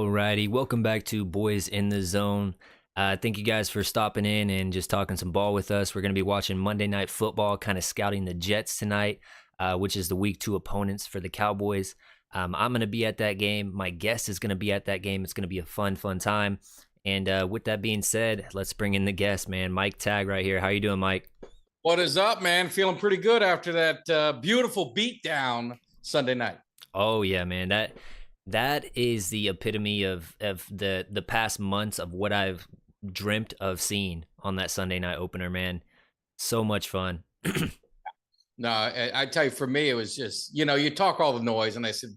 Alrighty, welcome back to Boys in the Zone. Thank you guys for stopping in and just talking some ball with us. We're going to be watching Monday Night Football, kind of scouting the Jets tonight, which is the Week 2 opponents for the Cowboys. I'm going to be at that game. My guest is going to be at that game. It's going to be a fun time. And with that being said, let's bring in the guest, man. Mike Tagg right here. How you doing, Mike? What is up, man? Feeling pretty good after that beautiful beatdown Sunday night. Oh yeah, man. That is the epitome of the past months of what I've dreamt of seeing on that Sunday night opener, man. So much fun. No, I tell you, for me, it was just, you talk all the noise, and I said,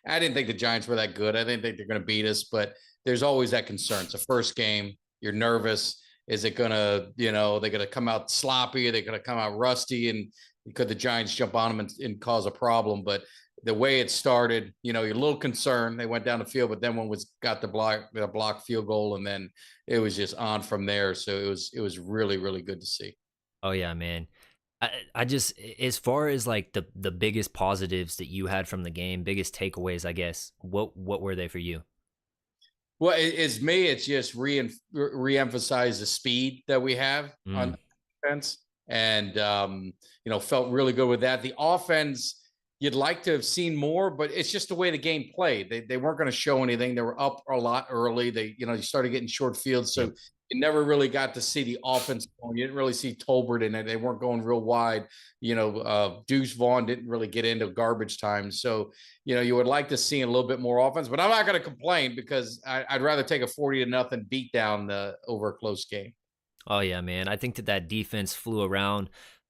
I didn't think the Giants were that good. I didn't think they're going to beat us, but there's always that concern. It's the first game. You're nervous. Is it going to, they're going to come out sloppy? Are they going to come out rusty? And could the Giants jump on them and cause a problem? But the way it started, you're a little concerned. They went down the field, but then got the block field goal, and then it was just on from there. So it was really, really good to see. Oh yeah, man. I just, as far as like the biggest positives that you had from the game, biggest takeaways, I guess, what were they for you? Well, it's me. It's just reemphasize the speed that we have on defense, and felt really good with that. The offense, you'd like to have seen more, but it's just the way the game played. They weren't going to show anything. They were up a lot early. You started getting short fields, so you never really got to see the offense going. You didn't really see Tolbert in it. They weren't going real wide. Deuce Vaughn didn't really get into garbage time. So, you would like to see a little bit more offense, but I'm not going to complain because I'd rather take a 40-0 beat down over a close game. Oh yeah, man. I think that defense flew around.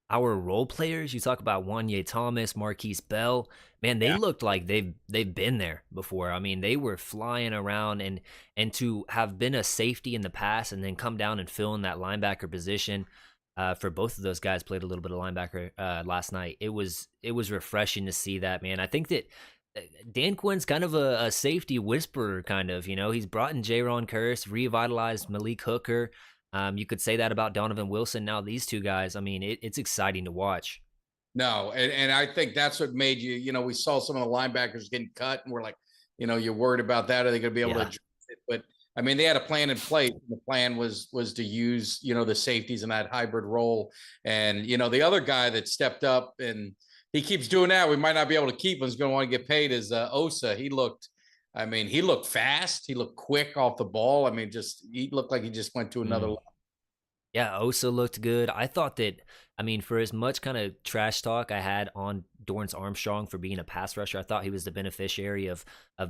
Our role players, you talk about Wanye Thomas, Marquise Bell, man, they looked like they've been there before. I mean, they were flying around, and to have been a safety in the past and then come down and fill in that linebacker position, for both of those guys played a little bit of linebacker last night. It was refreshing to see that, man. I think that Dan Quinn's kind of a safety whisperer, kind of. He's brought in Jaron Curse, revitalized Malik Hooker. You could say that about Donovan Wilson. Now these two guys, I mean, it's exciting to watch. No, and I think that's what made we saw some of the linebackers getting cut, and we're like, you're worried about that. Are they going to be able to address it? But I mean, they had a plan in place. The plan was to use, the safeties in that hybrid role. And, the other guy that stepped up, and he keeps doing that, we might not be able to keep him, he's going to want to get paid, is Osa. He looked fast. He looked quick off the ball. I mean, he looked like he just went to another level. Yeah, Osa looked good. I thought that, I mean, for as much kind of trash talk I had on Dorrance Armstrong for being a pass rusher, I thought he was the beneficiary of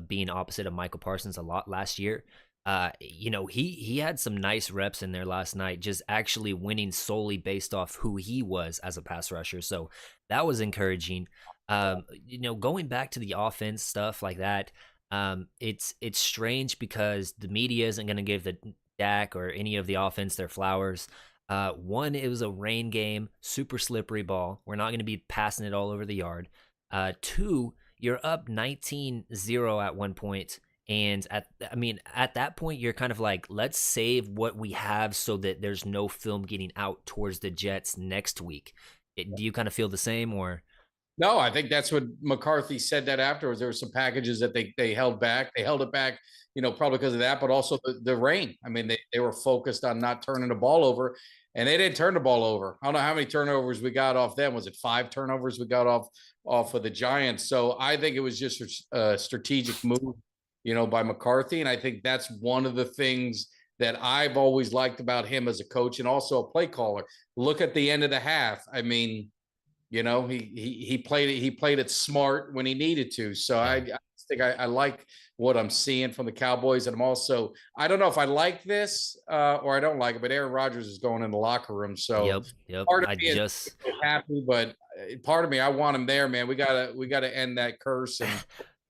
being opposite of Michael Parsons a lot last year. He had some nice reps in there last night, just actually winning solely based off who he was as a pass rusher. So that was encouraging. Going back to the offense stuff like that, it's strange because the media isn't going to give the Dak or any of the offense their flowers. One, it was a rain game, super slippery ball. We're not going to be passing it all over the yard. Two, you're up 19-0 at one point. And at that point, you're kind of like, let's save what we have so that there's no film getting out towards the Jets next week. Do you kind of feel the same, or? No, I think that's what McCarthy said that afterwards. There were some packages that they held back. They held it back, probably because of that, but also the rain. I mean, they were focused on not turning the ball over, and they didn't turn the ball over. I don't know how many turnovers we got off them. Was it 5 turnovers we got off of the Giants? So I think it was just a strategic move, by McCarthy. And I think that's one of the things that I've always liked about him as a coach and also a play caller. Look at the end of the half. I mean, he played it smart when he needed to. So I think I like what I'm seeing from the Cowboys. And I don't know if I like this or I don't like it, but Aaron Rodgers is going in the locker room. So yep. Part of me is happy, but part of me, I want him there, man. We gotta end that curse. And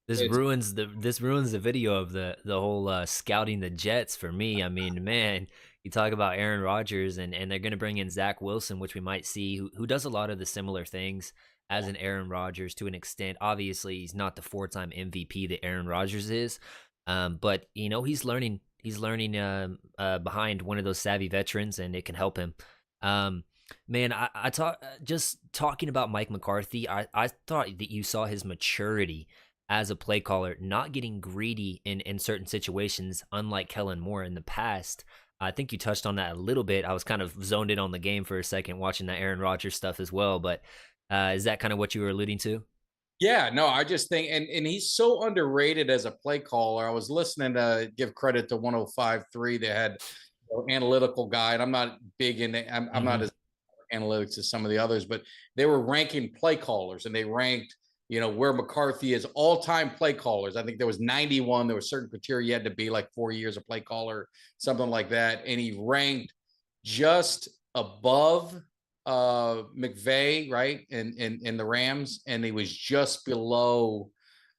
this ruins the video of the whole scouting the Jets for me. I mean, man, you talk about Aaron Rodgers and they're going to bring in Zach Wilson, which we might see, who does a lot of the similar things as an Aaron Rodgers to an extent. Obviously, he's not the 4-time MVP that Aaron Rodgers is, but he's learning behind one of those savvy veterans, and it can help him. Man, just talking about Mike McCarthy, I thought that you saw his maturity as a play caller, not getting greedy in certain situations, unlike Kellen Moore in the past. I think you touched on that a little bit. I was kind of zoned in on the game for a second, watching that Aaron Rodgers stuff as well. But is that kind of what you were alluding to? Yeah, no, I just think, and he's so underrated as a play caller. I was listening to give credit to 105.3. They had analytical guy, and I'm not big in it. I'm Hmm. not as analytics as some of the others, but they were ranking play callers, and they ranked, where McCarthy is all-time play callers. I think there was 91. There was certain criteria you had to be like 4 years a play caller, something like that. And he ranked just above McVay, right? In the Rams, and he was just below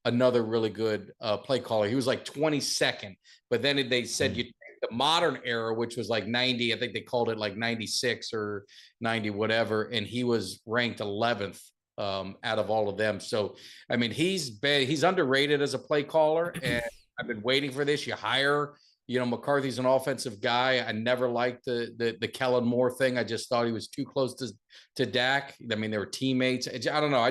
another really good play caller. He was like 22nd, but then they said you the modern era, which was like 90, I think they called it like 96 or 90, whatever, and he was ranked 11th out of all of them. So, I mean, he's underrated as a play caller, and I've been waiting for this. You hire, McCarthy's an offensive guy. I never liked the Kellen Moore thing. I just thought he was too close to Dak. I mean, they were teammates. I don't know.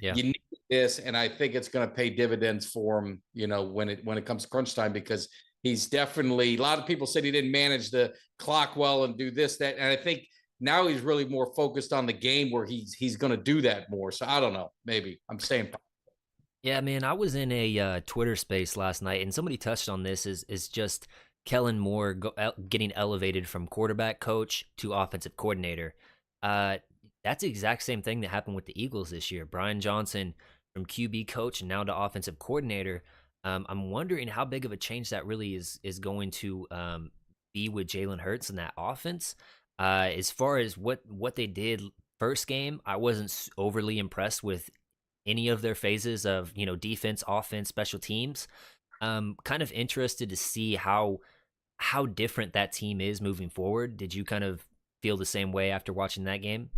Yeah. You need this, and I think it's going to pay dividends for him. When it comes to crunch time, because he's definitely, a lot of people said he didn't manage the clock well and do this, that. And I think now he's really more focused on the game where he's going to do that more. So I don't know. Maybe I'm saying. Yeah, man, I was in a Twitter space last night, and somebody touched on this. Is just Kellen Moore getting elevated from quarterback coach to offensive coordinator. That's the exact same thing that happened with the Eagles this year. Brian Johnson from QB coach and now to offensive coordinator. I'm wondering how big of a change that really is going to be with Jalen Hurts in that offense. As far as what they did first game, I wasn't overly impressed with any of their phases of defense, offense, special teams. Kind of interested to see how different that team is moving forward. Did you kind of feel the same way after watching that game?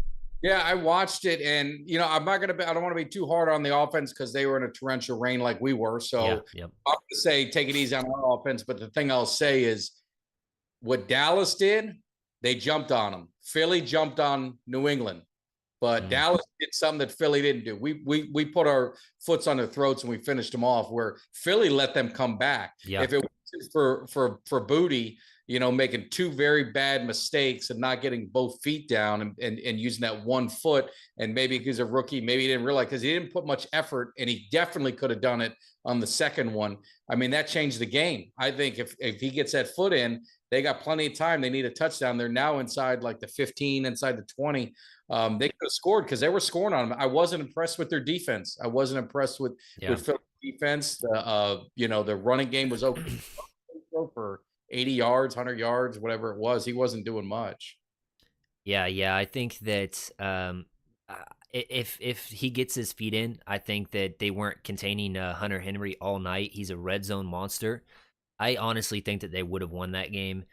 Yeah, I watched it, and I'm not gonna. I don't want to be too hard on the offense because they were in a torrential rain like we were. Yeah, So yep. I'm gonna say take it easy on our offense. But the thing I'll say is what Dallas did, they jumped on them. Philly jumped on New England. But Mm, Dallas did something that Philly didn't do. We put our foots on their throats and we finished them off. Where Philly let them come back. yeah, If it wasn't for Booty, making two very bad mistakes and not getting both feet down and using that 1 foot, and maybe he's a rookie, maybe he didn't realize because he didn't put much effort, and he definitely could have done it on the second one. I mean, that changed the game. I think if he gets that foot in, they got plenty of time. They need a touchdown. They're now inside like the 15, inside the 20. They could have scored because they were scoring on them. I wasn't impressed with their defense. I wasn't impressed with yeah. Philly defense. The running game was okay for 80 yards, 100 yards, whatever it was. He wasn't doing much. Yeah. I think that if he gets his feet in, I think that they weren't containing Hunter Henry all night. He's a red zone monster. I honestly think that they would have won that game.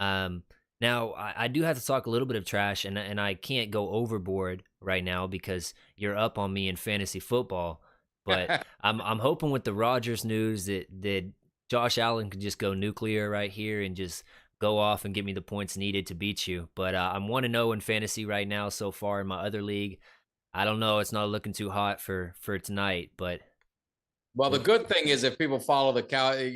Um, Now, I do have to talk a little bit of trash, and I can't go overboard right now because you're up on me in fantasy football. But I'm hoping with the Rodgers news that Josh Allen can just go nuclear right here and just go off and give me the points needed to beat you. But I'm 1-0 in fantasy right now so far in my other league. I don't know. It's not looking too hot for tonight, but Well, the we'll, good thing is if people follow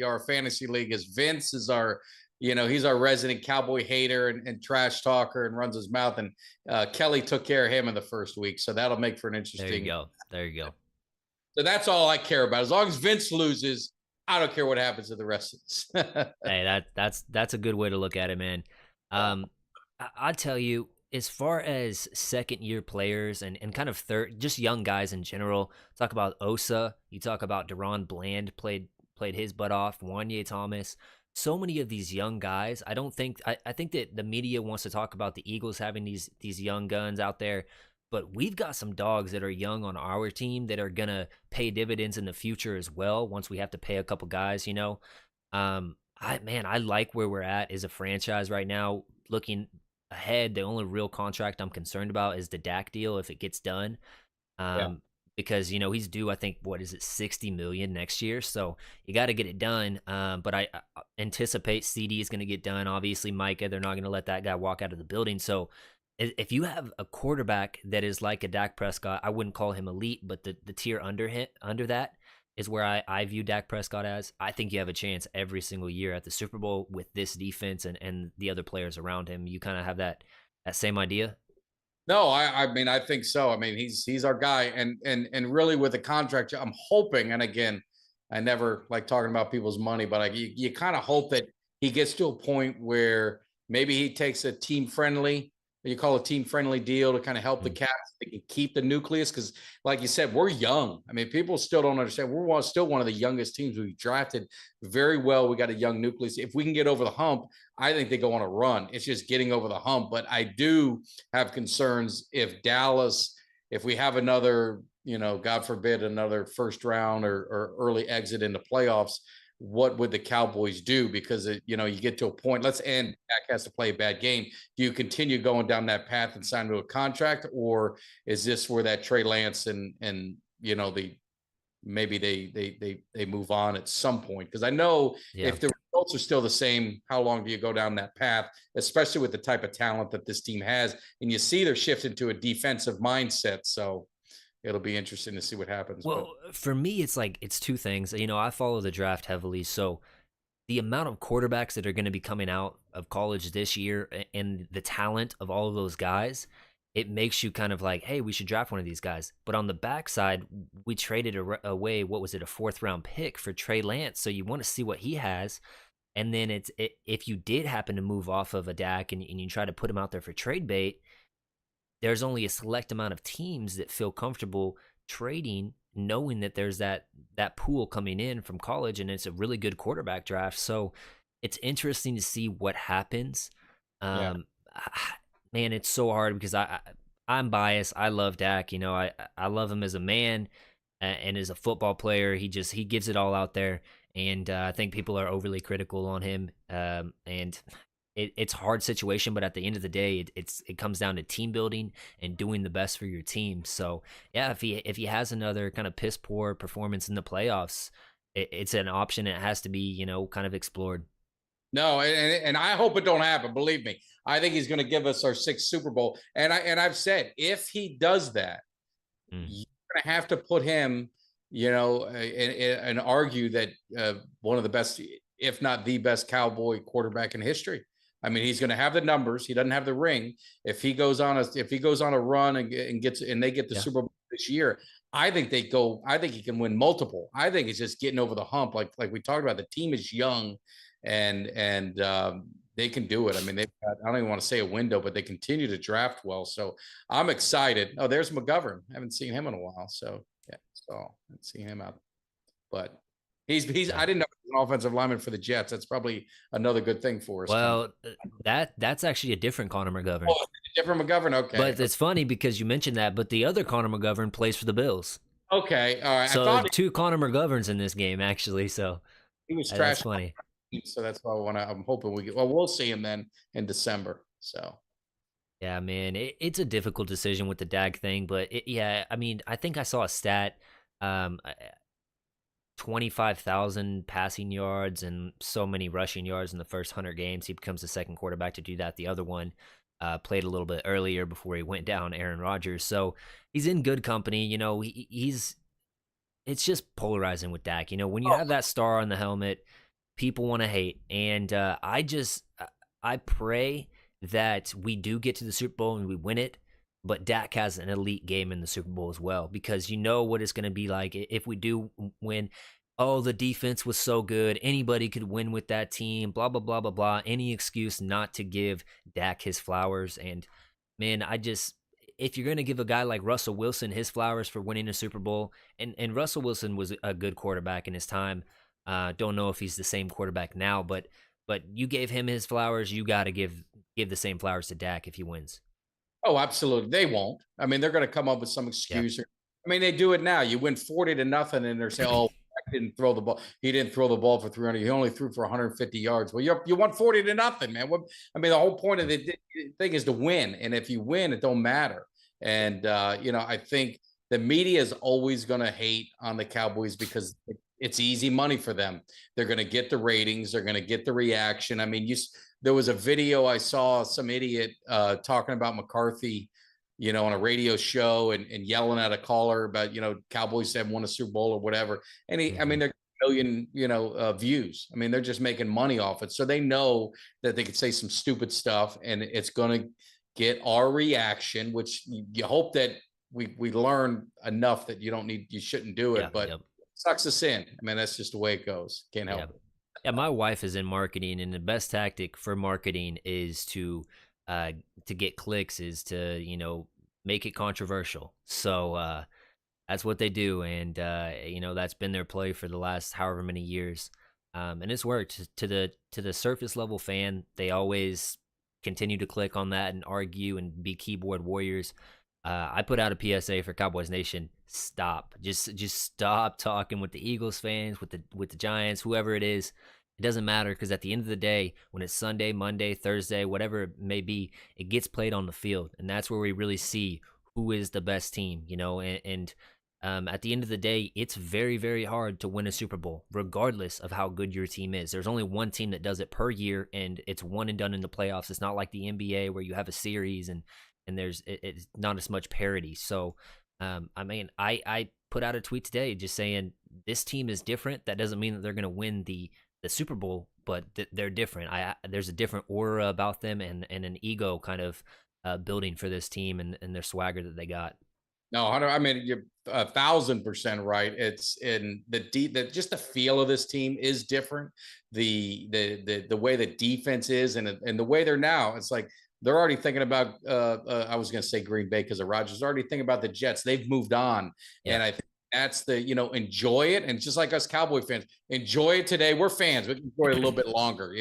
our fantasy league, is Vince is our, he's our resident cowboy hater and trash talker and runs his mouth. And Kelly took care of him in the first week, so that'll make for an there you interesting. go. There you go. So that's all I care about. As long as Vince loses, I don't care what happens to the rest of us. Hey, that's a good way to look at it, man. I tell you, as far as second year players and kind of third, just young guys in general, talk about Osa, you talk about Deron Bland played his butt off, Wanye Thomas. So many of these young guys, I think that the media wants to talk about the Eagles having these young guns out there, but we've got some dogs that are young on our team that are gonna pay dividends in the future as well once we have to pay a couple guys. I like where we're at as a franchise right now. Looking ahead, the only real contract I'm concerned about is the Dak deal if it gets done. Yeah. Because he's due, I think, what is it, 60 million next year, so you got to get it done. But I anticipate CD is going to get done. Obviously, Micah, they're not going to let that guy walk out of the building. So if you have a quarterback that is like a Dak Prescott, I wouldn't call him elite, but the tier under that, is where I view Dak Prescott as. I think you have a chance every single year at the Super Bowl with this defense and the other players around him. You kind of have that same idea. No, I mean I think so. I mean he's our guy, and really with the contract, I'm hoping. And again, I never like talking about people's money, but like you kind of hope that he gets to a point where maybe he takes a team friendly, you call a team friendly deal to kind of help the Mm. Cavs. They can keep the nucleus because, like you said, we're young. I mean, people still don't understand. Still one of the youngest teams. We drafted very well. We got a young nucleus. If we can get over the hump, I think they go on a run. It's just getting over the hump. But I do have concerns if Dallas, if we have another, God forbid, another first round or early exit in the playoffs, what would the Cowboys do? Because you get to a point. Let's end. Dak has to play a bad game. Do you continue going down that path and sign to a contract, or is this where that Trey Lance and the maybe they move on at some point? Because I know Yeah. if the results are still the same, how long do you go down that path, especially with the type of talent that this team has? And you see they're shifting to a defensive mindset. So it'll be interesting to see what happens. But Well, for me, it's two things. I follow the draft heavily, so the amount of quarterbacks that are going to be coming out of college this year and the talent of all of those guys, it makes you kind of like, hey, we should draft one of these guys. But on the backside, we traded away, what was it, a fourth round pick for Trey Lance. So you want to see what he has. And then if you did happen to move off of a Dak and you try to put him out there for trade bait, there's only a select amount of teams that feel comfortable trading, knowing that there's that pool coming in from college, and it's a really good quarterback draft. So it's interesting to see what happens. yeah, Um, Man, it's so hard because I'm biased. I love Dak. I love him as a man and as a football player. He gives it all out there, and I think people are overly critical on him. And it's a hard situation, but at the end of the day, it comes down to team building and doing the best for your team. So yeah, if he has another kind of piss poor performance in the playoffs, it's an option. It has to be kind of explored. no, and I hope it don't happen. Believe me, I think he's going to give us our sixth Super Bowl. And I've said if he does that, Mm. you're going to have to put him, and argue that one of the best, if not the best, Cowboy quarterback in history. I mean, he's going to have the numbers. He doesn't have the ring. If he goes on a run and they get the Yeah. Super Bowl this year, I think they go. I think he can win multiple. I think it's just getting over the hump. Like we talked about, the team is young, and they can do it. I mean, they've got, I don't even want to say a window, but they continue to draft well. So I'm excited. Oh, there's McGovern. I haven't seen him in a while. So yeah, so I haven't seen him out. But he's Yeah. I didn't know he was an offensive lineman for the Jets. That's probably another good thing for us coming. Well, that's actually a different Connor McGovern. Oh, different McGovern. Okay. But it's funny because you mentioned that, but the other Connor McGovern plays for the Bills. Okay. All right. I So thought two Connor McGoverns in this game, actually. So he was that's trash. funny. So that's why I'm hoping we get, well, we'll see him then in December. So Yeah, man, it's a difficult decision with the Dag thing, but yeah, I mean, I think I saw a stat, 25,000 passing yards and so many rushing yards in the first 100 games. He becomes the second quarterback to do that. The other one played a little bit earlier before he went down, Aaron Rodgers. So he's in good company. He's it's just polarizing with Dak. When you have that star on the helmet, people want to hate, and I pray that we do get to the Super Bowl and we win it. But Dak has an elite game in the Super Bowl as well, because you know what it's going to be like if we do win. Oh, the defense was so good. Anybody could win with that team. Blah, blah, blah, blah, blah. Any excuse not to give Dak his flowers. And man, if you're going to give a guy like Russell Wilson his flowers for winning a Super Bowl, and Russell Wilson was a good quarterback in his time. Don't know if he's the same quarterback now, but you gave him his flowers. You got to give the same flowers to Dak if he wins. oh, absolutely. They won't. I mean, they're going to come up with some Yeah. excuse. I mean, they do it now. You win 40-0, and they're saying, "Oh, Dak didn't throw the ball. He didn't throw the ball for 300. He only threw for 150 yards." Well, you won 40-0, man. I mean, the whole point of the thing is to win, and if you win, it don't matter. And I think the media is always going to hate on the Cowboys because it's easy money for them. They're going to get the ratings. They're going to get the reaction. I mean, there was a video I saw some idiot talking about McCarthy, on a radio show and yelling at a caller about, Cowboys have won a Super Bowl or whatever. And I mean, Mhm. they're million, views. I mean, they're just making money off it. So they know that they could say some stupid stuff and it's going to get our reaction, which you hope that we learn enough that you shouldn't do it, Yeah, but yep, sucks us in. I mean, that's just the way it goes. Can't yeah. help it. Yeah, my wife is in marketing, and the best tactic for marketing is uh to get clicks, is to, make it controversial. So that's what they do, and that's been their play for the last however many years. And it's worked. To the surface level fan, they always continue to click on that and argue and be keyboard warriors. I put out a PSA for Cowboys Nation. Stop. Just stop talking with the Eagles fans, with the Giants, whoever it is. It doesn't matter, because at the end of the day, when it's Sunday, Monday, Thursday, whatever it may be, it gets played on the field, and that's where we really see who is the best team. And at the end of the day, it's very, very hard to win a Super Bowl, regardless of how good your team is. There's only one team that does it per year, and it's one and done in the playoffs. It's not like the NBA where you have a series and it's not as much parity. So, I mean, I put out a tweet today just saying this team is different. That doesn't mean that they're going to win the Super Bowl, but they're different. There's a different aura about them, and an ego kind of building for this team, and their swagger that they got. No, Hunter, I mean, you're 1,000% right. It's in just the feel of this team is different. The way the defense is and the way they're now, it's like they're already thinking about I was going to say Green Bay because of Rodgers, already thinking about the Jets. They've moved on. Yeah, And I think that's enjoy it. And just like us Cowboy fans, enjoy it today. We're fans. We can enjoy it a little bit longer,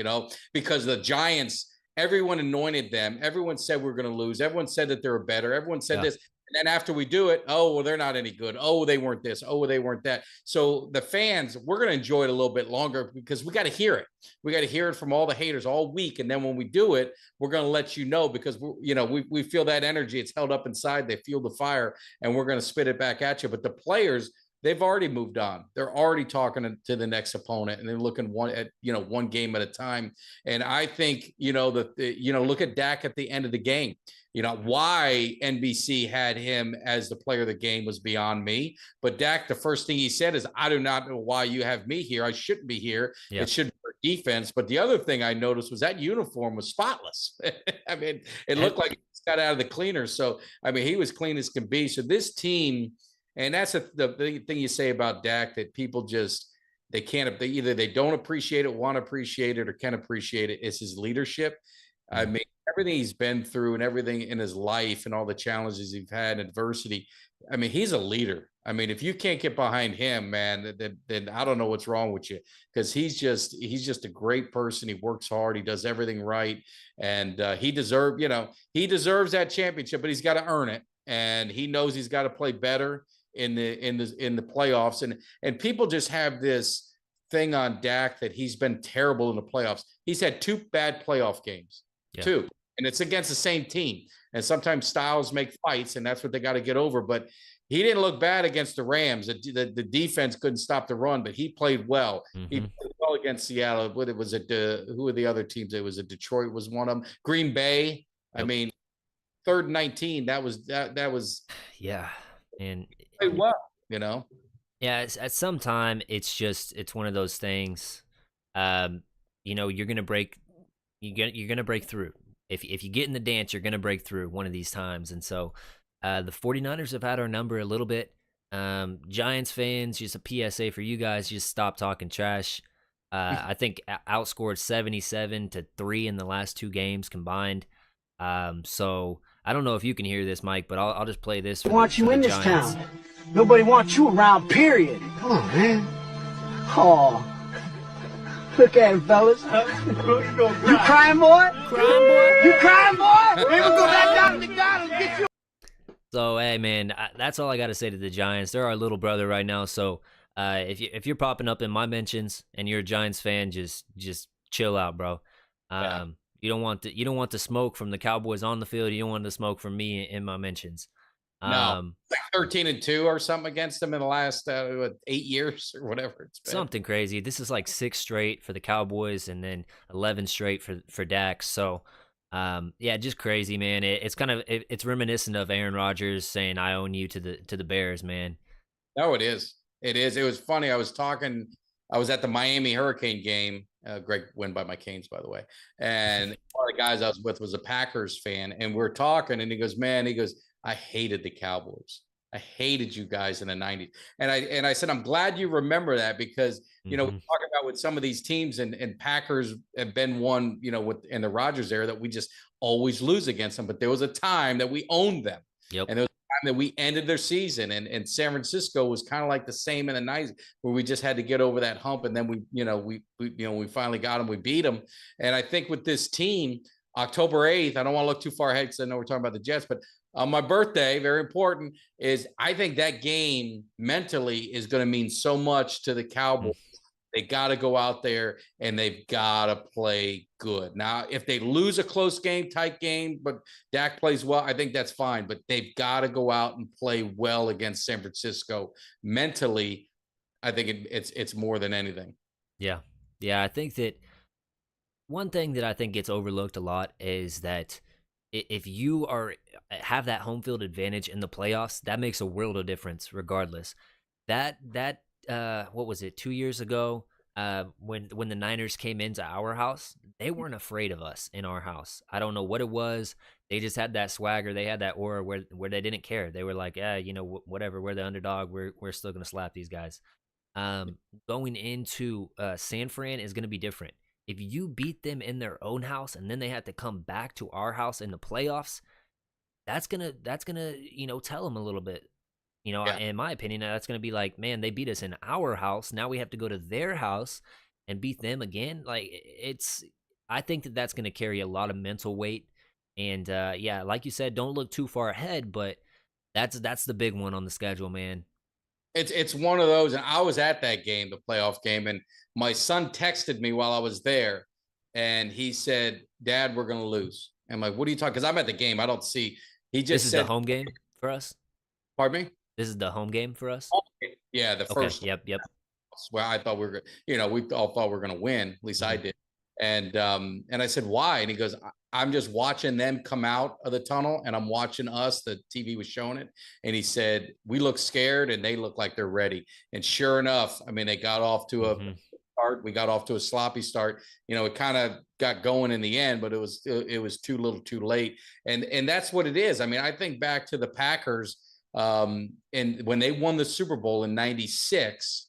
because the Giants, everyone anointed them. Everyone said we're going to lose. Everyone said that they were better. Everyone said yeah. this. And then after we do it, oh, well, they're not any good. Oh, they weren't this. Oh, they weren't that. So the fans, we're going to enjoy it a little bit longer because we got to hear it. We got to hear it from all the haters all week. And then when we do it, we're going to let you know because, we feel that energy. It's held up inside. They feel the fire and we're going to spit it back at you. But the players, they've already moved on. They're already talking to the next opponent and they're looking one game at a time. And I think, look at Dak at the end of the game. Why NBC had him as the player of the game was beyond me. But Dak, the first thing he said is, I do not know why you have me here. I shouldn't be here. Yeah. It should be for defense. But the other thing I noticed was that uniform was spotless. I mean, it looked like he got out of the cleaner. So, I mean, he was clean as can be. So this team, and that's the thing you say about Dak, that people just, they either they don't appreciate it, want to appreciate it, or can appreciate it, is his leadership. I mean, everything he's been through and everything in his life and all the challenges he's had, adversity. I mean, he's a leader. I mean, if you can't get behind him, man, then I don't know what's wrong with you, because he's just a great person. He works hard. He does everything right, and he deserves that championship, but he's got to earn it, and he knows he's got to play better in the playoffs. And people just have this thing on Dak that he's been terrible in the playoffs. He's had 2 bad playoff games. Yeah. 2, and it's against the same team. And sometimes styles make fights, and that's what they got to get over. But he didn't look bad against the Rams. The defense couldn't stop the run, but he played well. He played well against Seattle. What was it? Who were the other teams? It was Detroit was one of them. Green Bay. Yep. I mean, 3rd and 19. That was. Yeah, and played well. Yeah, at some time it's one of those things. You're gonna break. You're gonna break through. If you get in the dance, you're gonna break through one of these times. And so the 49ers have had our number a little bit. Giants fans, just a PSA for you guys, just stop talking trash. I think outscored 77-3 in the last 2 games combined. So I don't know if you can hear this, Mike, but I'll just play this. Want you in this town. Nobody wants you around, period. Come on, man. Oh. Look at him, fellas. You crying, boy? Crying, boy? You crying, boy? Maybe we'll go back down to McDonald's and get you. So, hey, man, that's all I got to say to the Giants. They're our little brother right now. So, if you're popping up in my mentions and you're a Giants fan, just chill out, bro. Yeah. You don't want the smoke from the Cowboys on the field. You don't want the smoke from me in my mentions. No, like 13-2 or something against them in the last 8 years or whatever it's been. Something crazy. This is like 6 straight for the Cowboys and then 11 straight for Dak. So, Yeah, just crazy, man. It's kind of it's reminiscent of Aaron Rodgers saying, "I own you" to the Bears, man. No, it is. It is. It was funny. I was at the Miami Hurricane game. Great win by my Canes, by the way. And one of the guys I was with was a Packers fan. And we're talking, and he goes, man, I hated the Cowboys. I hated you guys in the 90s. And I said, I'm glad you remember that because, we talk about with some of these teams and Packers have been one, in the Rodgers era that we just always lose against them. But there was a time that we owned them. Yep. And there was that we ended their season, and San Francisco was kind of like the same in the 90s, where we just had to get over that hump, and then we finally got them, we beat them. And I think with this team, October 8th, I don't want to look too far ahead because I know we're talking about the Jets, but on my birthday, very important, is I think that game mentally is going to mean so much to the Cowboys. They got to go out there and they've got to play good. Now, if they lose a close game, tight game, but Dak plays well, I think that's fine. But they've got to go out and play well against San Francisco. Mentally, I think it's more than anything. Yeah. Yeah, I think that one thing that I think gets overlooked a lot is that if you have that home field advantage in the playoffs, that makes a world of difference regardless. That what was it, 2 years ago, when the Niners came into our house, they weren't afraid of us in our house. I don't know what it was. They just had that swagger. They had that aura where they didn't care. They were like, whatever, we're the underdog. We're still gonna slap these guys. Going into San Fran is gonna be different. If you beat them in their own house and then they have to come back to our house in the playoffs, that's gonna tell them a little bit. Yeah. In my opinion, that's going to be like, man, they beat us in our house. Now we have to go to their house and beat them again. Like I think that that's going to carry a lot of mental weight. And yeah, like you said, don't look too far ahead, but that's the big one on the schedule, man. It's one of those, and I was at that game, the playoff game, and my son texted me while I was there, and he said, "Dad, we're going to lose." I'm like, "What are you talking?" Because I'm at the game. I don't see. He just This is said, the home game for us. "Pardon me." This is the home game for us. Yeah, the Okay. first. Yep. Where I thought we were, we all thought we were going to win. At least I did. And I said, "Why?" And he goes, "I'm just watching them come out of the tunnel, and I'm watching us." The TV was showing it, and he said, "We look scared, and they look like they're ready." And sure enough, I mean, they got off to a start. We got off to a sloppy start. It kind of got going in the end, but it was too little, too late. And that's what it is. I mean, I think back to the Packers, and when they won the Super Bowl in '96.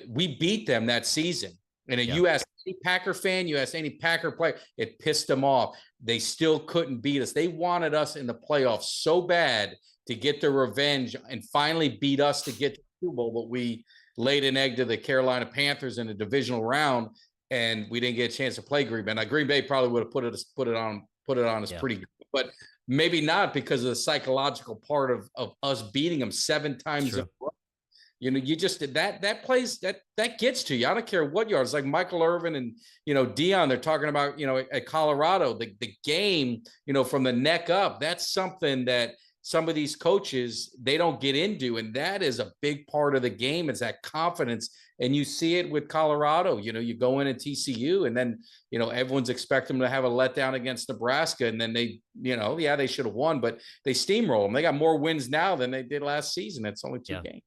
We beat them that season. And you ask any Packer fan, you ask any Packer player, it pissed them off. They still couldn't beat us. They wanted us in the playoffs so bad to get their revenge and finally beat us to get to the Super Bowl, but we laid an egg to the Carolina Panthers in a divisional round, and we didn't get a chance to play Green Bay. Now, Green Bay probably would have put it on us pretty good, but maybe not because of the psychological part of us beating them 7 times in a row. You just that plays that gets to you. I don't care what you are. It's like Michael Irvin and Dion. They're talking about at Colorado the game from the neck up. That's something that some of these coaches they don't get into, and that is a big part of the game. Is that confidence, and you see it with Colorado. You go in at TCU, and then everyone's expecting them to have a letdown against Nebraska, and then they they should have won, but they steamroll them. They got more wins now than they did last season. It's only 2 games.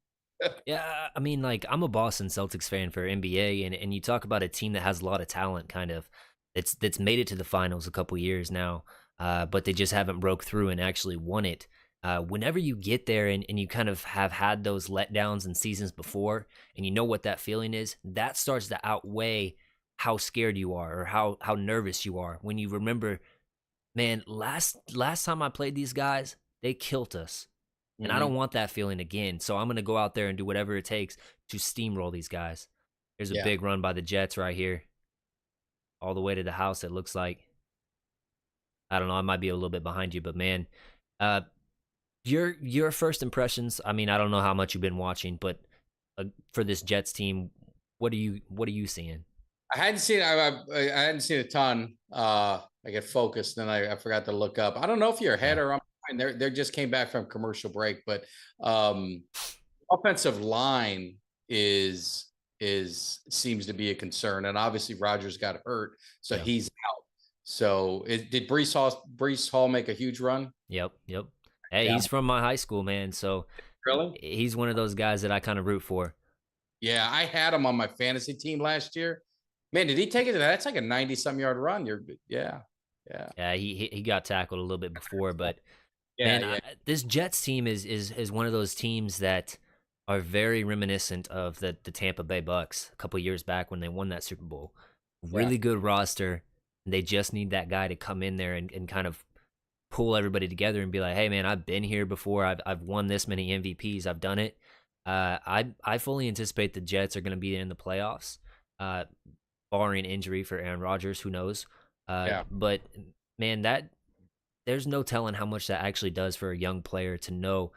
Yeah, I mean, like, I'm a Boston Celtics fan for NBA, and you talk about a team that has a lot of talent, kind of, that's made it to the finals a couple years now, but they just haven't broke through and actually won it. Whenever you get there and you kind of have had those letdowns in seasons before, and you know what that feeling is, that starts to outweigh how scared you are or how nervous you are when you remember, man, last time I played these guys, they killed us. And I don't want that feeling again. So I'm going to go out there and do whatever it takes to steamroll these guys. There's a big run by the Jets right here. All the way to the house, it looks like. I don't know. I might be a little bit behind you, but man, your first impressions, I mean, I don't know how much you've been watching, but for this Jets team, what are you seeing? I hadn't seen a ton. I get focused and I forgot to look up. I don't know if you're ahead or I'm behind. They just came back from commercial break, but offensive line seems to be a concern, and obviously Rodgers got hurt, so he's out. So did Brees Hall make a huge run? Yep. Hey, Yeah. he's from my high school, man. So Really? he's one of those guys that I kind of root for. Yeah, I had him on my fantasy team last year. Man, did he take it to that? That's like a 90-some yard run. Yeah. Yeah, he got tackled a little bit before, but Yeah, man, yeah. this Jets team is one of those teams that are very reminiscent of the Tampa Bay Bucks a couple years back when they won that Super Bowl. Yeah. Really good roster. And they just need that guy to come in there and kind of pull everybody together and be like, hey man, I've been here before. I've won this many MVPs. I've done it. I fully anticipate the Jets are going to be in the playoffs, barring injury for Aaron Rodgers. Who knows? Yeah. But man, that there's no telling how much that actually does for a young player to know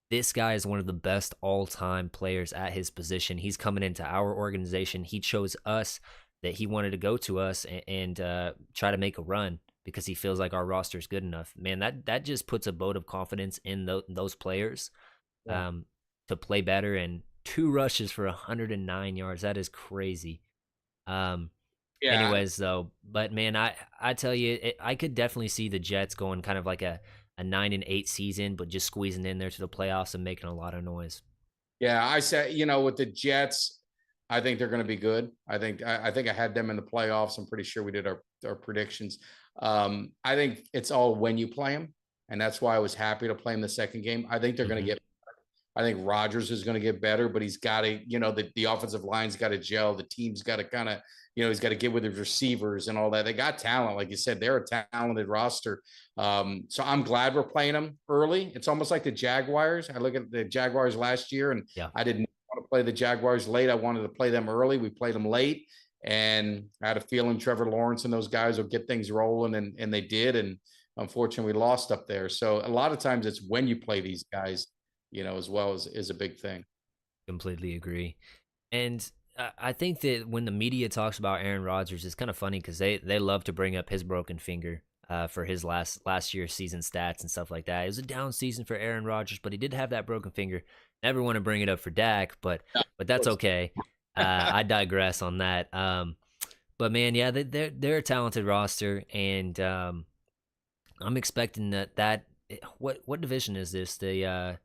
this guy is one of the best all-time players at his position. He's coming into our organization. He chose us that he wanted to go to us and try to make a run because he feels like our roster is good enough. Man, that just puts a vote of confidence in those players Yeah. to play better. And 2 rushes for 109 yards. That is crazy. Yeah. Anyways, though, but man, I tell you, I could definitely see the Jets going kind of like a 9-8 season, but just squeezing in there to the playoffs and making a lot of noise. Yeah, I said, with the Jets, I think they're going to be good. I think I had them in the playoffs. I'm pretty sure we did our predictions. I think it's all when you play them, and that's why I was happy to play them the second game. I think they're going to get. I think Rodgers is going to get better, but he's got to, the offensive line's got to gel. The team's got to kind of, he's got to get with his receivers and all that. They got talent, like you said. They're a talented roster. So I'm glad we're playing them early. It's almost like the Jaguars. I look at the Jaguars last year, and Yeah. I didn't want to play the Jaguars late. I wanted to play them early. We played them late, and I had a feeling Trevor Lawrence and those guys will get things rolling, and they did. And unfortunately, we lost up there. So a lot of times it's when you play these guys, as well as is a big thing. Completely agree. And I think that when the media talks about Aaron Rodgers, it's kind of funny because they love to bring up his broken finger for his last year's season stats and stuff like that. It was a down season for Aaron Rodgers, but he did have that broken finger. Never want to bring it up for Dak, but that's okay. I digress on that. But man, yeah, they're a talented roster, and I'm expecting that. What division is this? The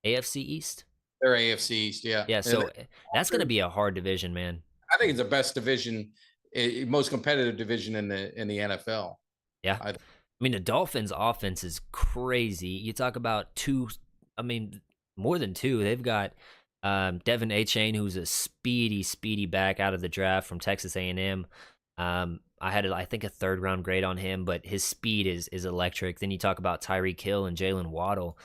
AFC East? They're AFC East, yeah. Yeah, so that's going to be a hard division, man. I think it's the best division, most competitive division in the NFL. Yeah. I mean, the Dolphins' offense is crazy. You talk about more than 2. They've got Devin Achane, who's a speedy back out of the draft from Texas A&M. I had, I think, a 3rd-round grade on him, but his speed is electric. Then you talk about Tyreek Hill and Jalen Waddle.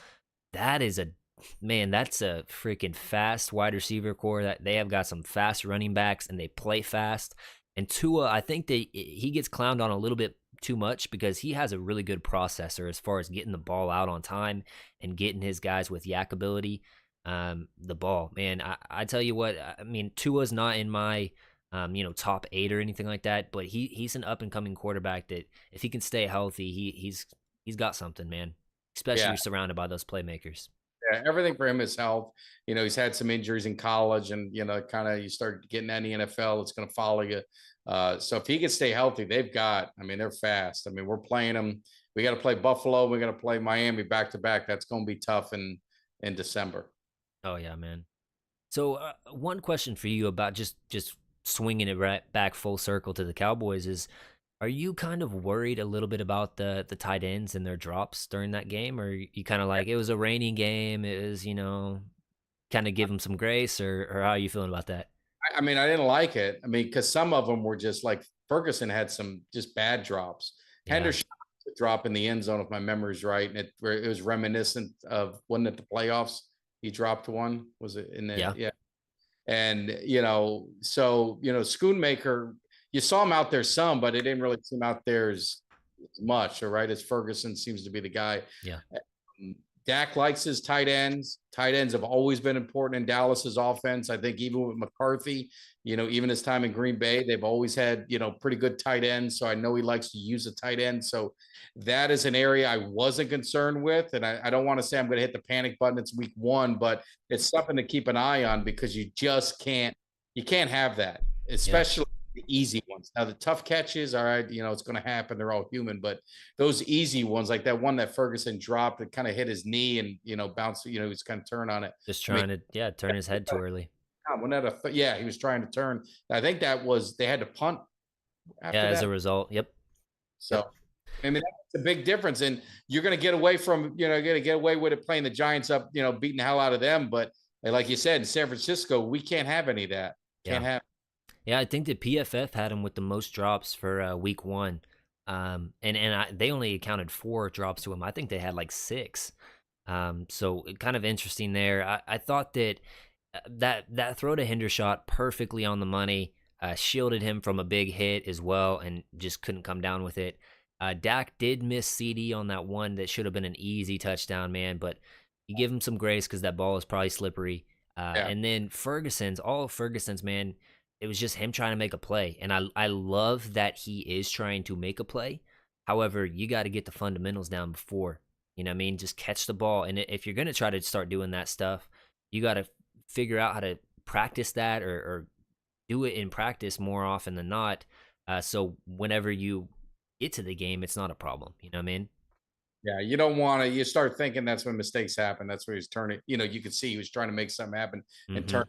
That's a freaking fast wide receiver core. That they have got some fast running backs, and they play fast. And Tua, I think he gets clowned on a little bit too much because he has a really good processor as far as getting the ball out on time and getting his guys with yak ability the ball. Man, I tell you what, I mean, Tua's not in my top 8 or anything like that, but he's an up and coming quarterback that if he can stay healthy, he's got something, man. Especially surrounded by those playmakers. Yeah, everything for him is health. He's had some injuries in college, and kind of you start getting in the NFL, it's going to follow you. So if he can stay healthy, they're fast. I mean, we're playing them. We got to play Buffalo. We got to play Miami back to back. That's going to be tough in December. Oh yeah, man. So one question for you about just swinging it right back full circle to the Cowboys is, are you kind of worried a little bit about the tight ends and their drops during that game? Or you kind of like, it was a raining game, it was, kind of give them some grace, or how are you feeling about that? I mean, I didn't like it. I mean, because some of them were just like Ferguson had some just bad drops. Yeah. Henderson drop in the end zone, if my memory's right. And it was reminiscent of, wasn't it the playoffs? He dropped one. Was it in the, yeah. And, Schoonmaker, you saw him out there some, but it didn't really seem out there as much. All right. As Ferguson seems to be the guy. Yeah. Dak likes his tight ends. Tight ends have always been important in Dallas's offense. I think even with McCarthy, even his time in Green Bay, they've always had, pretty good tight ends. So I know he likes to use a tight end. So that is an area I wasn't concerned with. And I don't want to say I'm going to hit the panic button. It's week 1, but it's something to keep an eye on because you just can't have that, especially the easy ones. Now the tough catches, all right, it's going to happen. They're all human, but those easy ones, like that one that Ferguson dropped, it kind of hit his knee and bounced. He's kind of turned on it. Just I mean, trying to, yeah, turn his head too early. when that, yeah, he was trying to turn. I think that was they had to punt Yeah, after as that. a result. Yep. So, I mean, that's a big difference, and you're going to get away from, going to get away with it playing the Giants up, beating the hell out of them. But like you said, in San Francisco, we can't have any of that. Can't Yeah. have. Yeah, I think that PFF had him with the most drops for week 1. They only accounted 4 drops to him. I think they had like 6. So kind of interesting there. I thought that that throw to Hendershot perfectly on the money, shielded him from a big hit as well, and just couldn't come down with it. Dak did miss CD on that one that should have been an easy touchdown, man, but you give him some grace because that ball is probably slippery. Yeah. And then all of Ferguson's, man, it was just him trying to make a play. And I love that he is trying to make a play. However, you got to get the fundamentals down before. You know what I mean? Just catch the ball. And if you're going to try to start doing that stuff, you got to figure out how to practice that or do it in practice more often than not. So whenever you get to the game, it's not a problem. You know what I mean? Yeah, you don't want to. You start thinking that's when mistakes happen. That's where he's turning. You could see he was trying to make something happen and turn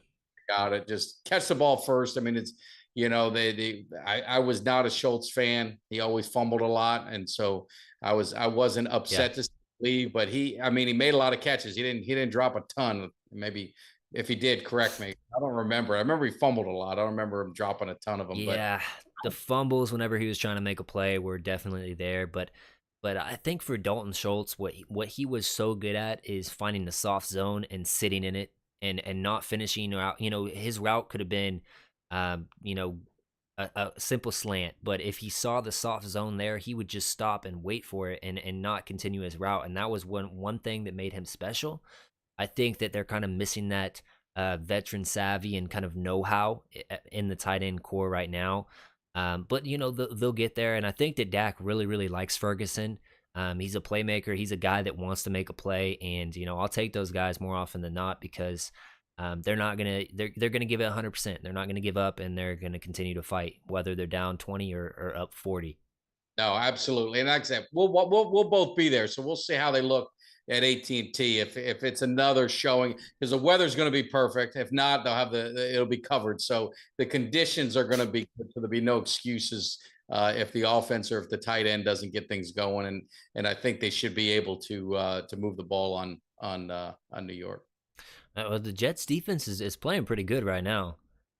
out it. Just catch the ball first. I mean, it's I was not a Schultz fan. He always fumbled a lot, and so I wasn't upset to leave. But he made a lot of catches. He didn't drop a ton. Maybe if he did, correct me. I don't remember. I remember he fumbled a lot. I don't remember him dropping a ton of them. Yeah, the fumbles whenever he was trying to make a play were definitely there, but I think for Dalton Schultz, what he was so good at is finding the soft zone and sitting in it and not finishing out. His route could have been, a simple slant, but if he saw the soft zone there, he would just stop and wait for it and not continue his route. And that was one thing that made him special. I think that they're kind of missing that veteran savvy and kind of know-how in the tight end core right now. But they'll get there, and I think that Dak really, really likes Ferguson. He's a playmaker. He's a guy that wants to make a play, and I'll take those guys more often than not because they're gonna give it 100%. They're not gonna give up, and they're gonna continue to fight whether they're down 20 or up 40. No, absolutely, and like I said, we'll both be there, so we'll see how they look at AT&T if it's another showing because the weather's going to be perfect. If not, they'll have it'll be covered. So the conditions are going to be good, so there'll be no excuses if the offense or if the tight end doesn't get things going. And I think they should be able to move the ball on New York. Well, the Jets defense is playing pretty good right now.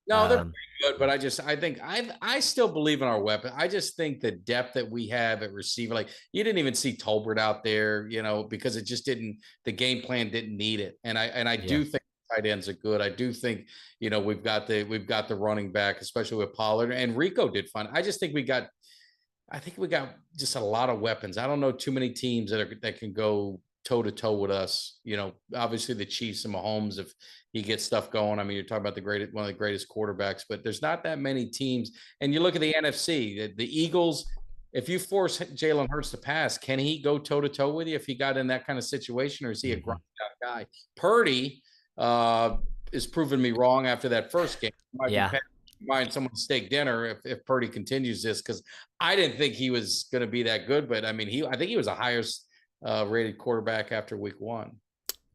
No, they're pretty good, but I think I still believe in our weapon. I just think the depth that we have at receiver, like you didn't even see Tolbert out there, because it just didn't. The game plan didn't need it, and I do think tight ends are good. I do think we've got the running back, especially with Pollard and Rico did fun. I think we got just a lot of weapons. I don't know too many teams that can go toe to toe with us. Obviously the Chiefs and Mahomes, if he gets stuff going. I mean, you're talking about one of the greatest quarterbacks, but there's not that many teams. And you look at the NFC, the Eagles. If you force Jalen Hurts to pass, can he go toe to toe with you if he got in that kind of situation, or is he a grind out guy? Purdy is proving me wrong after that first game. Buying someone steak dinner if Purdy continues this, because I didn't think he was going to be that good, but I mean, I think he was the highest rated quarterback after week 1.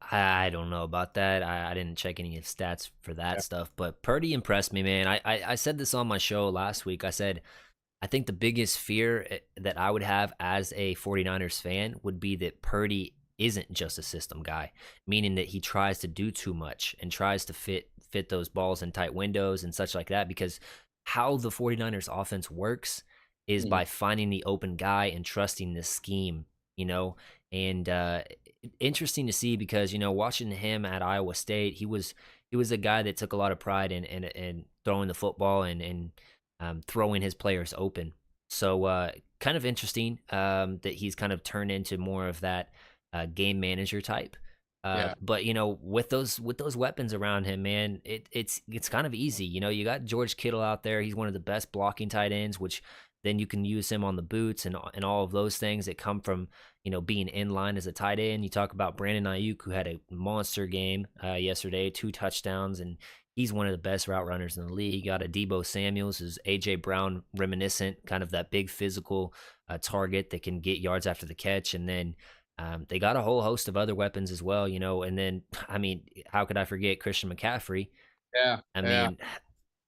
I don't know about that. I didn't check any stats for that stuff, but Purdy impressed me, man. I said this on my show last week. I said, I think the biggest fear that I would have as a 49ers fan would be that Purdy isn't just a system guy, meaning that he tries to do too much and tries to fit those balls in tight windows and such like that, because how the 49ers offense works is by finding the open guy and trusting this scheme, and interesting to see because watching him at Iowa State, he was a guy that took a lot of pride in throwing the football and throwing his players open. So kind of interesting that he's kind of turned into more of that game manager type. But with those weapons around him, man, it's kind of easy. You got George Kittle out there. He's one of the best blocking tight ends, which then you can use him on the boots and all of those things that come from, being in line as a tight end. You talk about Brandon Ayuk, who had a monster game yesterday, 2 touchdowns, and he's one of the best route runners in the league. He got a Debo Samuels, who's A.J. Brown reminiscent, kind of that big physical target that can get yards after the catch. And then they got a whole host of other weapons as well, and then, I mean, how could I forget Christian McCaffrey? Yeah, I yeah. mean,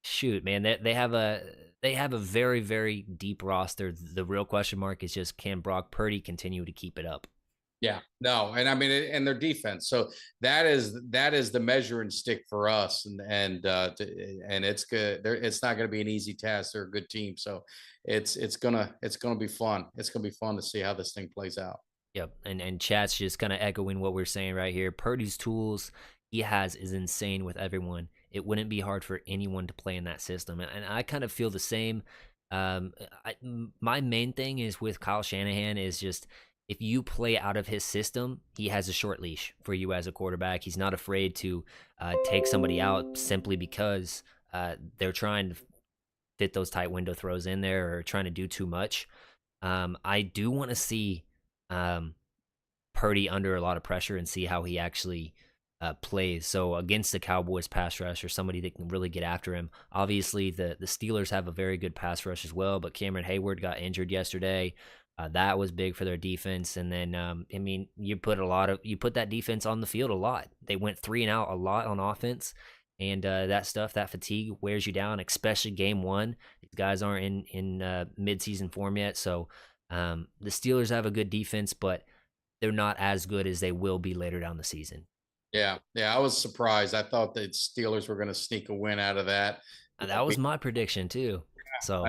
shoot, man, they have a very, very deep roster. The real question mark is just, can Brock Purdy continue to keep it up? Yeah, no, and I mean, and their defense. So that is the measuring stick for us, and it's good. It's not going to be an easy task. They're a good team, so it's gonna be fun. It's gonna be fun to see how this thing plays out. Yep, and chat's just kind of echoing what we're saying right here. Purdy's tools he has is insane with everyone. It wouldn't be hard for anyone to play in that system, and I kind of feel the same. My main thing is with Kyle Shanahan is just, if you play out of his system, he has a short leash for you as a quarterback. He's not afraid to take somebody out simply because they're trying to fit those tight window throws in there or trying to do too much. I do want to see Purdy under a lot of pressure and see how he actually plays. So against the Cowboys pass rush or somebody that can really get after him. Obviously, the Steelers have a very good pass rush as well, but Cameron Hayward got injured yesterday. That was big for their defense. And then, I mean, you put that defense on the field a lot. They went 3 and out a lot on offense. And that fatigue wears you down, especially game 1. These guys aren't in midseason form yet. So the Steelers have a good defense, but they're not as good as they will be later down the season. Yeah, I was surprised. I thought the Steelers were going to sneak a win out of that. That was my prediction too. So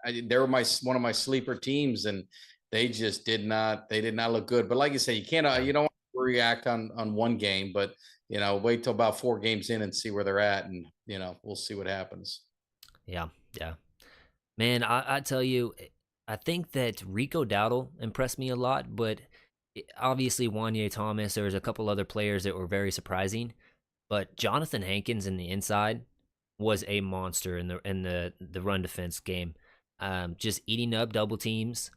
they were one of my sleeper teams, and they just did not look good. But like you say, you don't want to react on one game, but wait till about 4 games in and see where they're at, and we'll see what happens. Yeah, man. I tell you, I think that Rico Dowdle impressed me a lot, but obviously Wanye Thomas. There was a couple other players that were very surprising, but Jonathan Hankins in the inside was a monster in the run defense game. Just eating up double teams.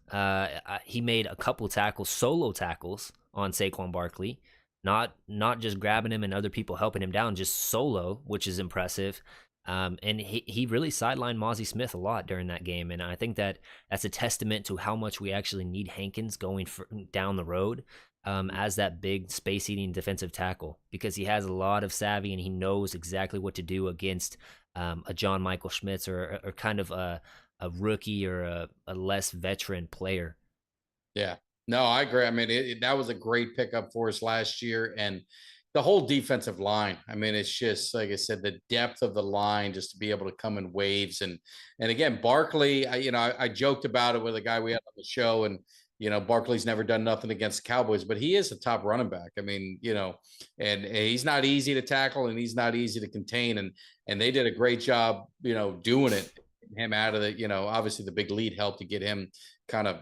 He made a couple tackles, solo tackles on Saquon Barkley, not just grabbing him and other people helping him down, just solo, which is impressive. And he really sidelined Mozzie Smith a lot during that game, and I think that's a testament to how much we actually need Hankins going down the road as that big space-eating defensive tackle, because he has a lot of savvy and he knows exactly what to do against a John Michael Schmitz or kind of a rookie or a less veteran player. Yeah, no, I agree. I mean, that was a great pickup for us last year, and the whole defensive line. I mean, it's just, like I said, the depth of the line, just to be able to come in waves. And again, Barkley, I joked about it with a guy we had on the show, and, Barkley's never done nothing against the Cowboys, but he is a top running back. I mean, and he's not easy to tackle and he's not easy to contain. And they did a great job, doing it, him out of the, obviously the big lead helped to get him kind of,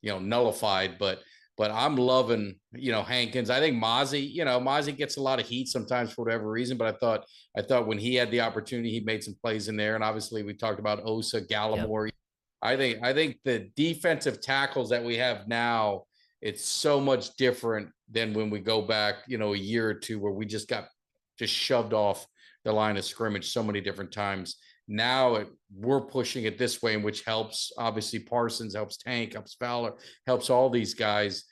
nullified, but I'm loving, Hankins. I think Mozzie gets a lot of heat sometimes for whatever reason, but I thought when he had the opportunity, he made some plays in there. And obviously we talked about Osa, Gallimore. Yep. I think the defensive tackles that we have now, it's so much different than when we go back, a year or two, where we just got shoved off the line of scrimmage so many different times. Now we're pushing it this way, which helps, obviously, Parsons, helps Tank, helps Fowler, helps all these guys,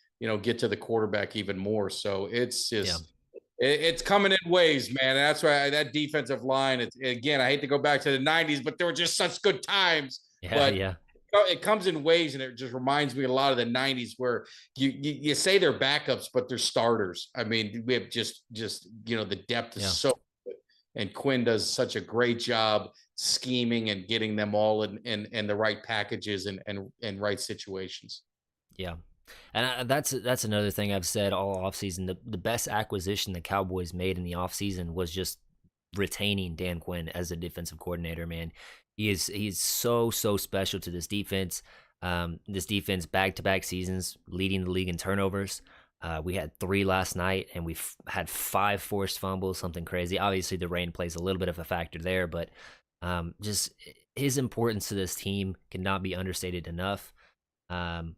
get to the quarterback even more. So it's just, it's coming in waves, man. And that's why that defensive line, again, I hate to go back to the 90s, but there were just such good times. It comes in waves, and it just reminds me a lot of the 90s, where you say they're backups, but they're starters. I mean, we have just the depth is so good. And Quinn does such a great job scheming and getting them all in the right packages and right situations. Yeah. And that's another thing I've said all offseason. The best acquisition the Cowboys made in the offseason was just retaining Dan Quinn as a defensive coordinator, man. He's so special to this defense. This defense back-to-back seasons leading the league in turnovers. We had 3 last night, and we've had 5 forced fumbles, something crazy. Obviously, the rain plays a little bit of a factor there, but just his importance to this team cannot be understated enough. Um,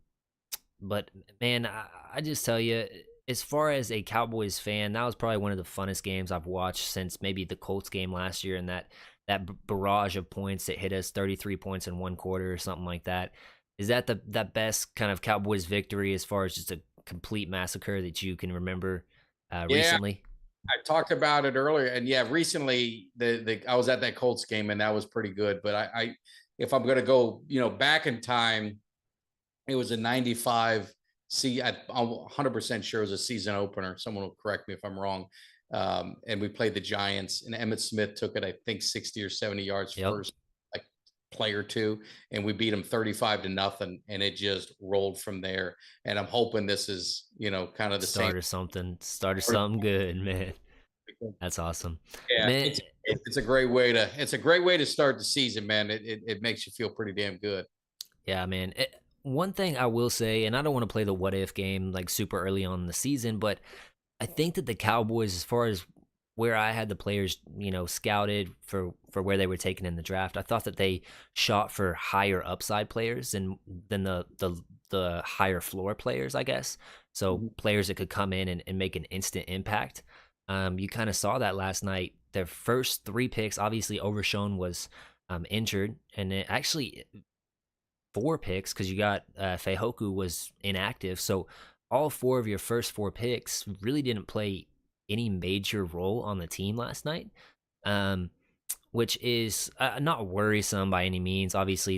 but man, I just tell you, as far as a Cowboys fan, that was probably one of the funnest games I've watched since maybe the Colts game last year, and that barrage of points that hit us, 33 points in one quarter or something like that. Is that the that best kind of Cowboys victory as far as just a complete massacre that you can remember Yeah, recently? I talked about it earlier, and yeah, recently the I was at that Colts game, and that was pretty good. But I if I'm gonna go, back in time, it was a '95. See, I'm 100% sure it was a season opener. Someone will correct me if I'm wrong. And we played the Giants, and Emmitt Smith took it, I think, 60 or 70 yards Yep. first, like play or two, and we beat them 35-0, and it just rolled from there. And I'm hoping this is, kind of the same. Start or something good, man. That's awesome, Yeah, man. it's a great way to start the season, man. It makes you feel pretty damn good. Yeah, man. One thing I will say, and I don't want to play the what if game like super early on in the season, but I think that the Cowboys, as far as where I had the players, scouted for where they were taken in the draft, I thought that they shot for higher upside players than the higher floor players, I guess. So Mhm. players that could come in and make an instant impact. You kind of saw that last night. Their first 3 picks, obviously, Overshown was injured, and it actually 4 picks because you got Feihoku was inactive. So all 4 of your first 4 picks really didn't play any major role on the team last night, um, which is not worrisome by any means. Obviously,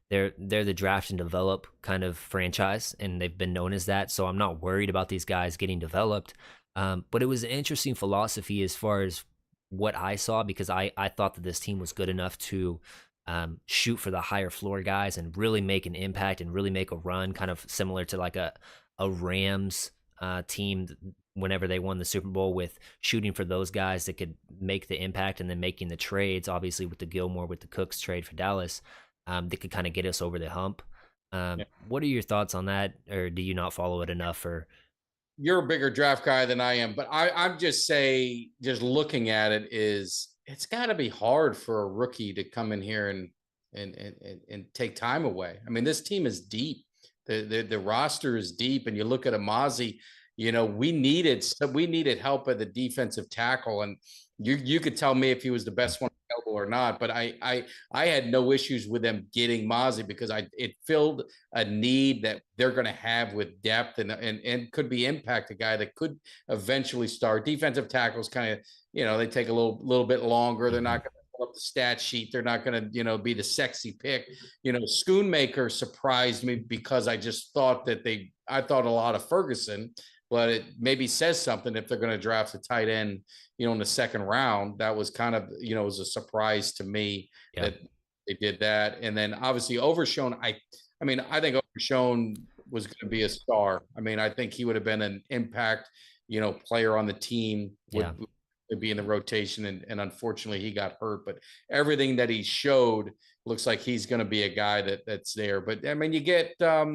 they're the draft and develop kind of franchise, and they've been known as that. So I'm not worried about these guys getting developed. But it was an interesting philosophy as far as what I saw because I thought that this team was good enough to shoot for the higher floor guys and really make an impact and really make a run, kind of similar to like a Rams team whenever they won the Super Bowl with shooting for those guys that could make the impact and then making the trades, obviously with the Gilmore, with the Cooks trade for Dallas, that could kind of get us over the hump. Yeah. What are your thoughts on that, or do you not follow it enough? Or You're a bigger draft guy than I am, but I'm just looking at it is it's got to be hard for a rookie to come in here and take time away. I mean, this team is deep. The roster is deep, and you look at Amazi. We needed help at the defensive tackle, and you could tell me if he was the best one available or not. But I had no issues with them getting Mozzie because it filled a need that they're going to have with depth and could be impact a guy that could eventually start. Defensive tackles kind of, they take a little bit longer. They're not going to pull up the stat sheet. They're not going to, be the sexy pick. Schoonmaker surprised me because I thought a lot of Ferguson, but it maybe says something if they're going to draft a tight end, in the second round. That was kind of, was a surprise to me yeah, that they did that. And then obviously Overshown, I think Overshown was going to be a star. I mean, I think he would have been an impact, player on the team, yeah. would be in the rotation. And unfortunately he got hurt, but everything that he showed looks like he's going to be a guy that's there. But I mean, you get, I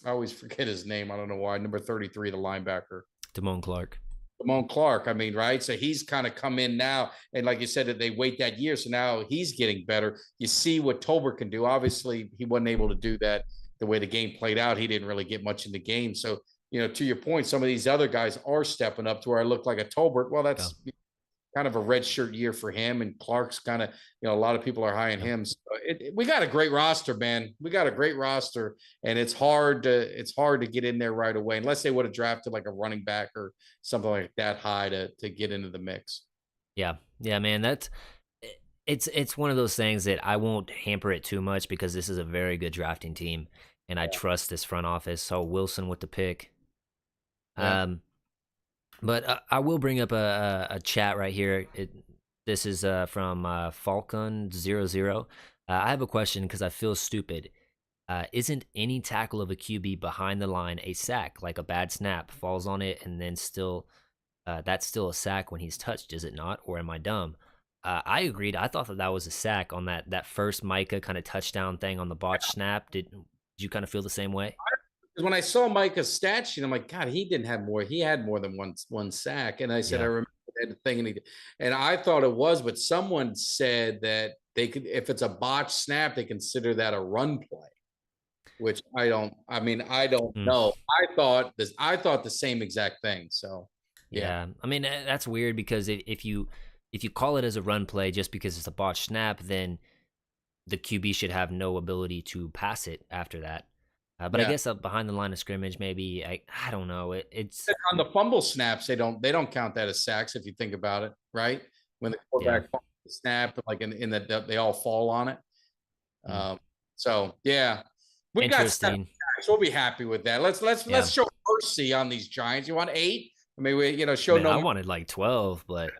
always forget his name. I don't know why. Number 33, the linebacker. Damone Clark. Damone Clark. I mean, right? So he's kind of come in now. And like you said, that they wait that year. So now he's getting better. You see what Tolbert can do. Obviously, he wasn't able to do that the way the game played out. He didn't really get much in the game. So, to your point, some of these other guys are stepping up to where I look like a Tolbert. Well, Yeah, that's kind of a red shirt year for him. And Clark's kind of, a lot of people are high on yeah. him. So we got a great roster, man. We got a great roster, and it's hard to get in there right away unless they would have drafted like a running back or something like that high to get into the mix. Yeah, yeah, man. It's one of those things that I won't hamper it too much because this is a very good drafting team, and I trust this front office. So Wilson with the pick. Yeah. But I will bring up a chat right here. This is from Falcon00. I have a question because I feel stupid. Isn't any tackle of a QB behind the line a sack, like a bad snap falls on it and then still that's still a sack when he's touched, is it not? Or am I dumb? I agreed. I thought that was a sack on that first Micah kind of touchdown thing on the botch snap. Did you kind of feel the same way? when I saw Micah's stat sheet, I'm like, God, he didn't have more. He had more than one sack. And I said, I Yeah. remember that thing, and I thought it was, but someone said that they could, if it's a botched snap, they consider that a run play, which I don't. I mean, I don't Mm. know. I thought the same exact thing. So yeah, Yeah, I mean that's weird because if you call it as a run play just because it's a botched snap, then the QB should have no ability to pass it after that. But I yeah. guess up behind the line of scrimmage, maybe I don't know. It's On the fumble snaps, they don't count that as sacks if you think about it, right? When the yeah, quarterback fumbles the snap, like in the they all fall on it. mm, So yeah, we got 7 interesting. sacks. We'll be happy with that. Let's Yeah, show mercy on these Giants. You want 8? I mean, we show man, I no. wanted like 12, but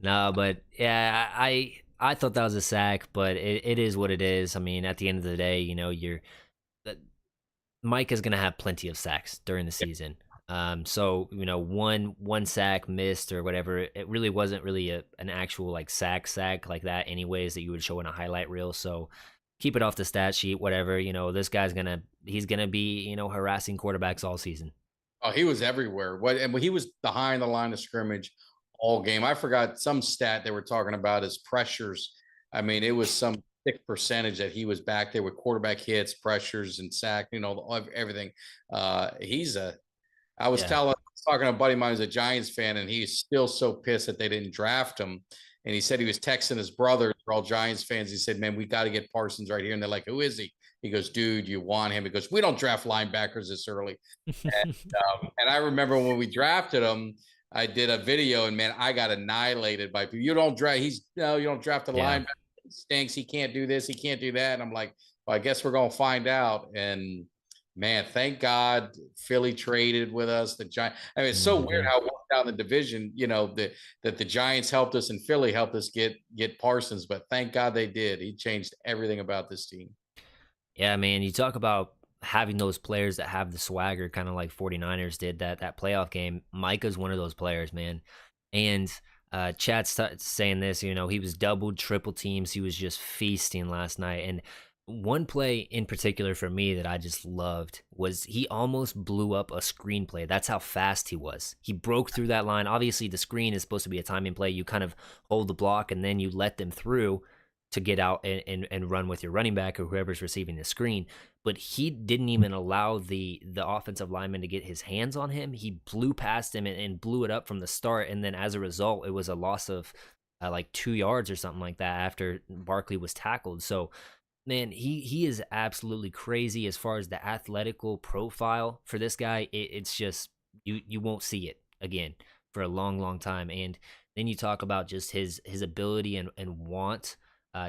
no, but yeah, I thought that was a sack, but it is what it is. I mean, at the end of the day, you're Mike is going to have plenty of sacks during the season. So one sack missed or whatever, it really wasn't really an actual like sack like that, anyways, that you would show in a highlight reel. So keep it off the stat sheet, whatever. This guy's he's gonna be harassing quarterbacks all season. Oh, he was everywhere. And he was behind the line of scrimmage all game. I forgot some stat they were talking about his pressures. I mean, it was some thick percentage that he was back there with quarterback hits, pressures, and sack. Everything. I was Yeah, talking to a buddy of mine who's a Giants fan, and he's still so pissed that they didn't draft him. And he said he was texting his brothers, they're all Giants fans. He said, "Man, we got to get Parsons right here." And they're like, "Who is he?" He goes, "Dude, you want him?" He goes, "We don't draft linebackers this early." And I remember when we drafted him, I did a video, and man, I got annihilated by people. You don't draft. You don't draft a yeah. linebacker. He stinks. He can't do this. He can't do that. And I'm like, well, I guess we're gonna find out. And man, thank God Philly traded with us. The Giants. I mean, it's so weird Hmm. how it worked out in the division. That the Giants helped us and Philly helped us get Parsons. But thank God they did. He changed everything about this team. Yeah, man, you talk about having those players that have the swagger, kind of like 49ers did that playoff game. Micah's one of those players, man. And Chad's saying this, he was doubled, triple teams. He was just feasting last night. And one play in particular for me that I just loved was he almost blew up a screenplay. That's how fast he was. He broke through that line. Obviously, the screen is supposed to be a timing play. You kind of hold the block and then you let them through to get out and run with your running back or whoever's receiving the screen. But he didn't even allow the offensive lineman to get his hands on him. He blew past him and blew it up from the start. And then as a result, it was a loss of like 2 yards or something like that after Barkley was tackled. So man, he is absolutely crazy as far as the athletical profile for this guy. It's just you won't see it again for a long time. And then you talk about just his ability and want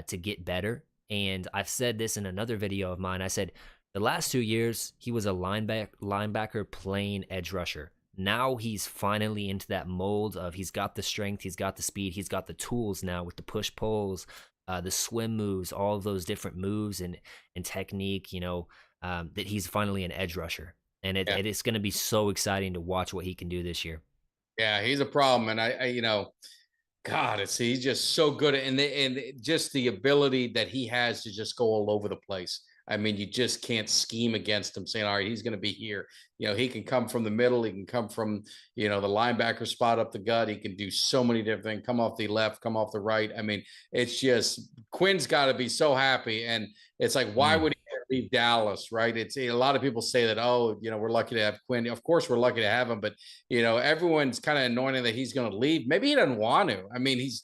to get better. And I've said this in another video of mine. I said the last 2 years he was a linebacker playing edge rusher. Now he's finally into that mold of he's got the strength, he's got the speed, he's got the tools now with the push pulls, the swim moves, all of those different moves and technique. That he's finally an edge rusher, and Yeah. it's going to be so exciting to watch what he can do this year. Yeah, he's a problem. And God, he's just so good, and just the ability that he has to just go all over the place. I mean, you just can't scheme against him, saying, "All right, he's going to be here." He can come from the middle, he can come from the linebacker spot up the gut. He can do so many different things. Come off the left, come off the right. I mean, it's just Quinn's got to be so happy, and it's like, why Mm. would he leave Dallas? Right? It's a lot of people say that. Oh, we're lucky to have Quinn. Of course, we're lucky to have him, but everyone's kind of anointing that he's going to leave. Maybe he doesn't want to. I mean, he's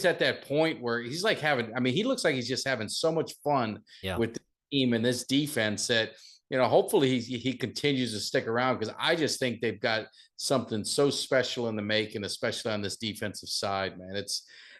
at that point where he's like he looks like he's just having so much fun Yeah. with the team and this defense that, hopefully he continues to stick around, because I just think they've got something so special in the making, especially on this defensive side, man.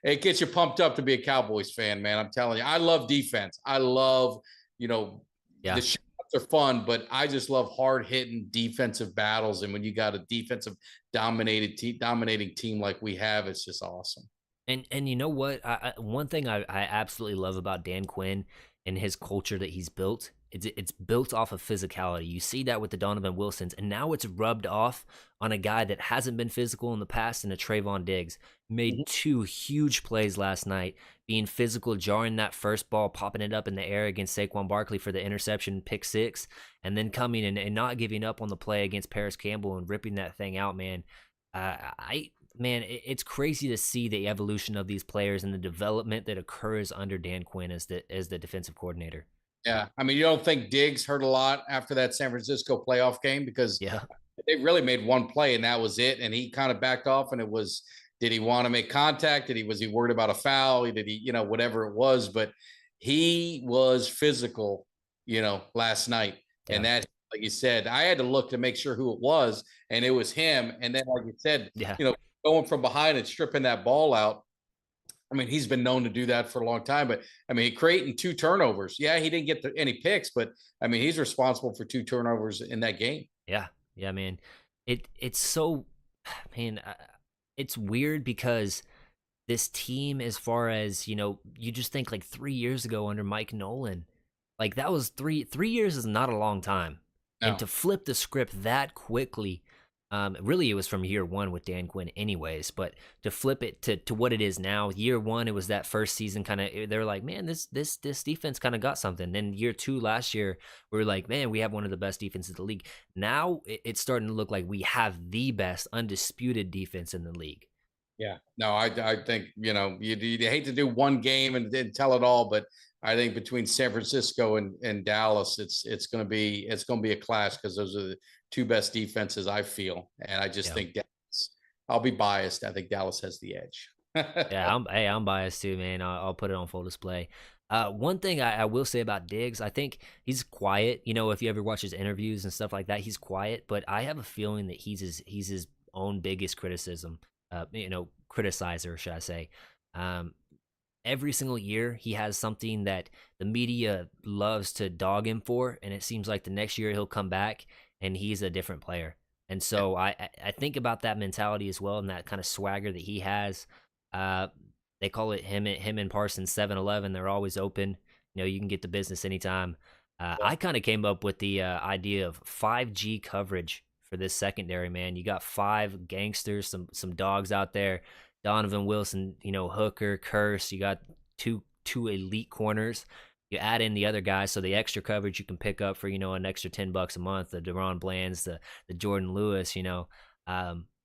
It gets you pumped up to be a Cowboys fan, man. I'm telling you, I love defense. I love, Yeah. the shots are fun, but I just love hard hitting defensive battles. And when you got a defensive dominating team like we have, it's just awesome. And you know what? One thing I absolutely love about Dan Quinn and his culture that he's built it's built off of physicality. You see that with the Donovan Wilsons, and now it's rubbed off on a guy that hasn't been physical in the past, and a Trayvon Diggs. Made 2 huge plays last night, being physical, jarring that first ball, popping it up in the air against Saquon Barkley for the interception pick 6, and then coming and not giving up on the play against Paris Campbell and ripping that thing out, man. It's crazy to see the evolution of these players and the development that occurs under Dan Quinn as the defensive coordinator. Yeah, I mean, you don't think Diggs hurt a lot after that San Francisco playoff game, because they really made one play and that was it, and he kind of backed off, and it was, did he want to make contact? Was he worried about a foul? Did he, whatever it was, but he was physical, last night. Yeah. And that, like you said, I had to look to make sure who it was, and it was him. And then, like you said, going from behind and stripping that ball out. I mean, he's been known to do that for a long time, but I mean, creating 2 turnovers. Yeah, he didn't get any picks, but I mean, he's responsible for 2 turnovers in that game. Yeah, man. It's so, man, it's weird because this team, as far as, you just think like 3 years ago under Mike Nolan, like that was 3 years is not a long time. No. And to flip the script that quickly, really it was from year 1 with Dan Quinn anyways, but to flip it to what it is now, year 1, it was that first season kind of, they're like, man, this defense kind of got something. Then year 2 last year, we were like, man, we have one of the best defenses in the league. Now it's starting to look like we have the best undisputed defense in the league. Yeah, no, I think, you hate to do one game and tell it all, but I think between San Francisco and Dallas, it's going to be a clash, because those are the 2 best defenses, I feel, and I just think Dallas. I'll be biased. I think Dallas has the edge. Yeah, I'm biased too, man. I'll put it on full display. One thing I will say about Diggs, I think he's quiet. If you ever watch his interviews and stuff like that, he's quiet. But I have a feeling that he's his own biggest criticizer, should I say. Every single year he has something that the media loves to dog him for, and it seems like the next year he'll come back and he's a different player. And so I think about that mentality as well, and that kind of swagger that he has. They call it him and Parsons 7-Eleven. They're always open. You can get the business anytime. I kind of came up with the idea of 5G coverage for this secondary, man. You got 5 gangsters, some dogs out there. Donovan Wilson, Hooker, Curse. You got two elite corners. You add in the other guys, so the extra coverage you can pick up for an extra $10 a month. The Deron Blands, the Jordan Lewis,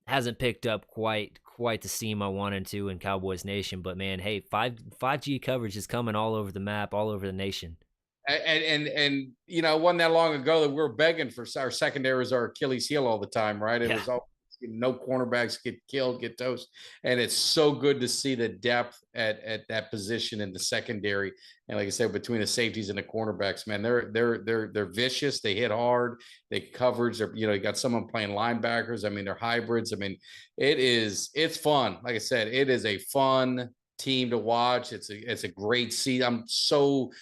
hasn't picked up quite the steam I wanted to in Cowboys Nation. But man, hey, 5G coverage is coming all over the map, all over the nation. And it wasn't that long ago that we were begging for our secondary as our Achilles heel all the time, right? It was all, no cornerbacks get killed, get toast, and it's so good to see the depth at that position in the secondary. And like I said, between the safeties and the cornerbacks, man, they're vicious. They hit hard. They coverage. You got someone playing linebackers. I mean, they're hybrids. I mean, it's fun. Like I said, it is a fun team to watch. It's a great season. I'm so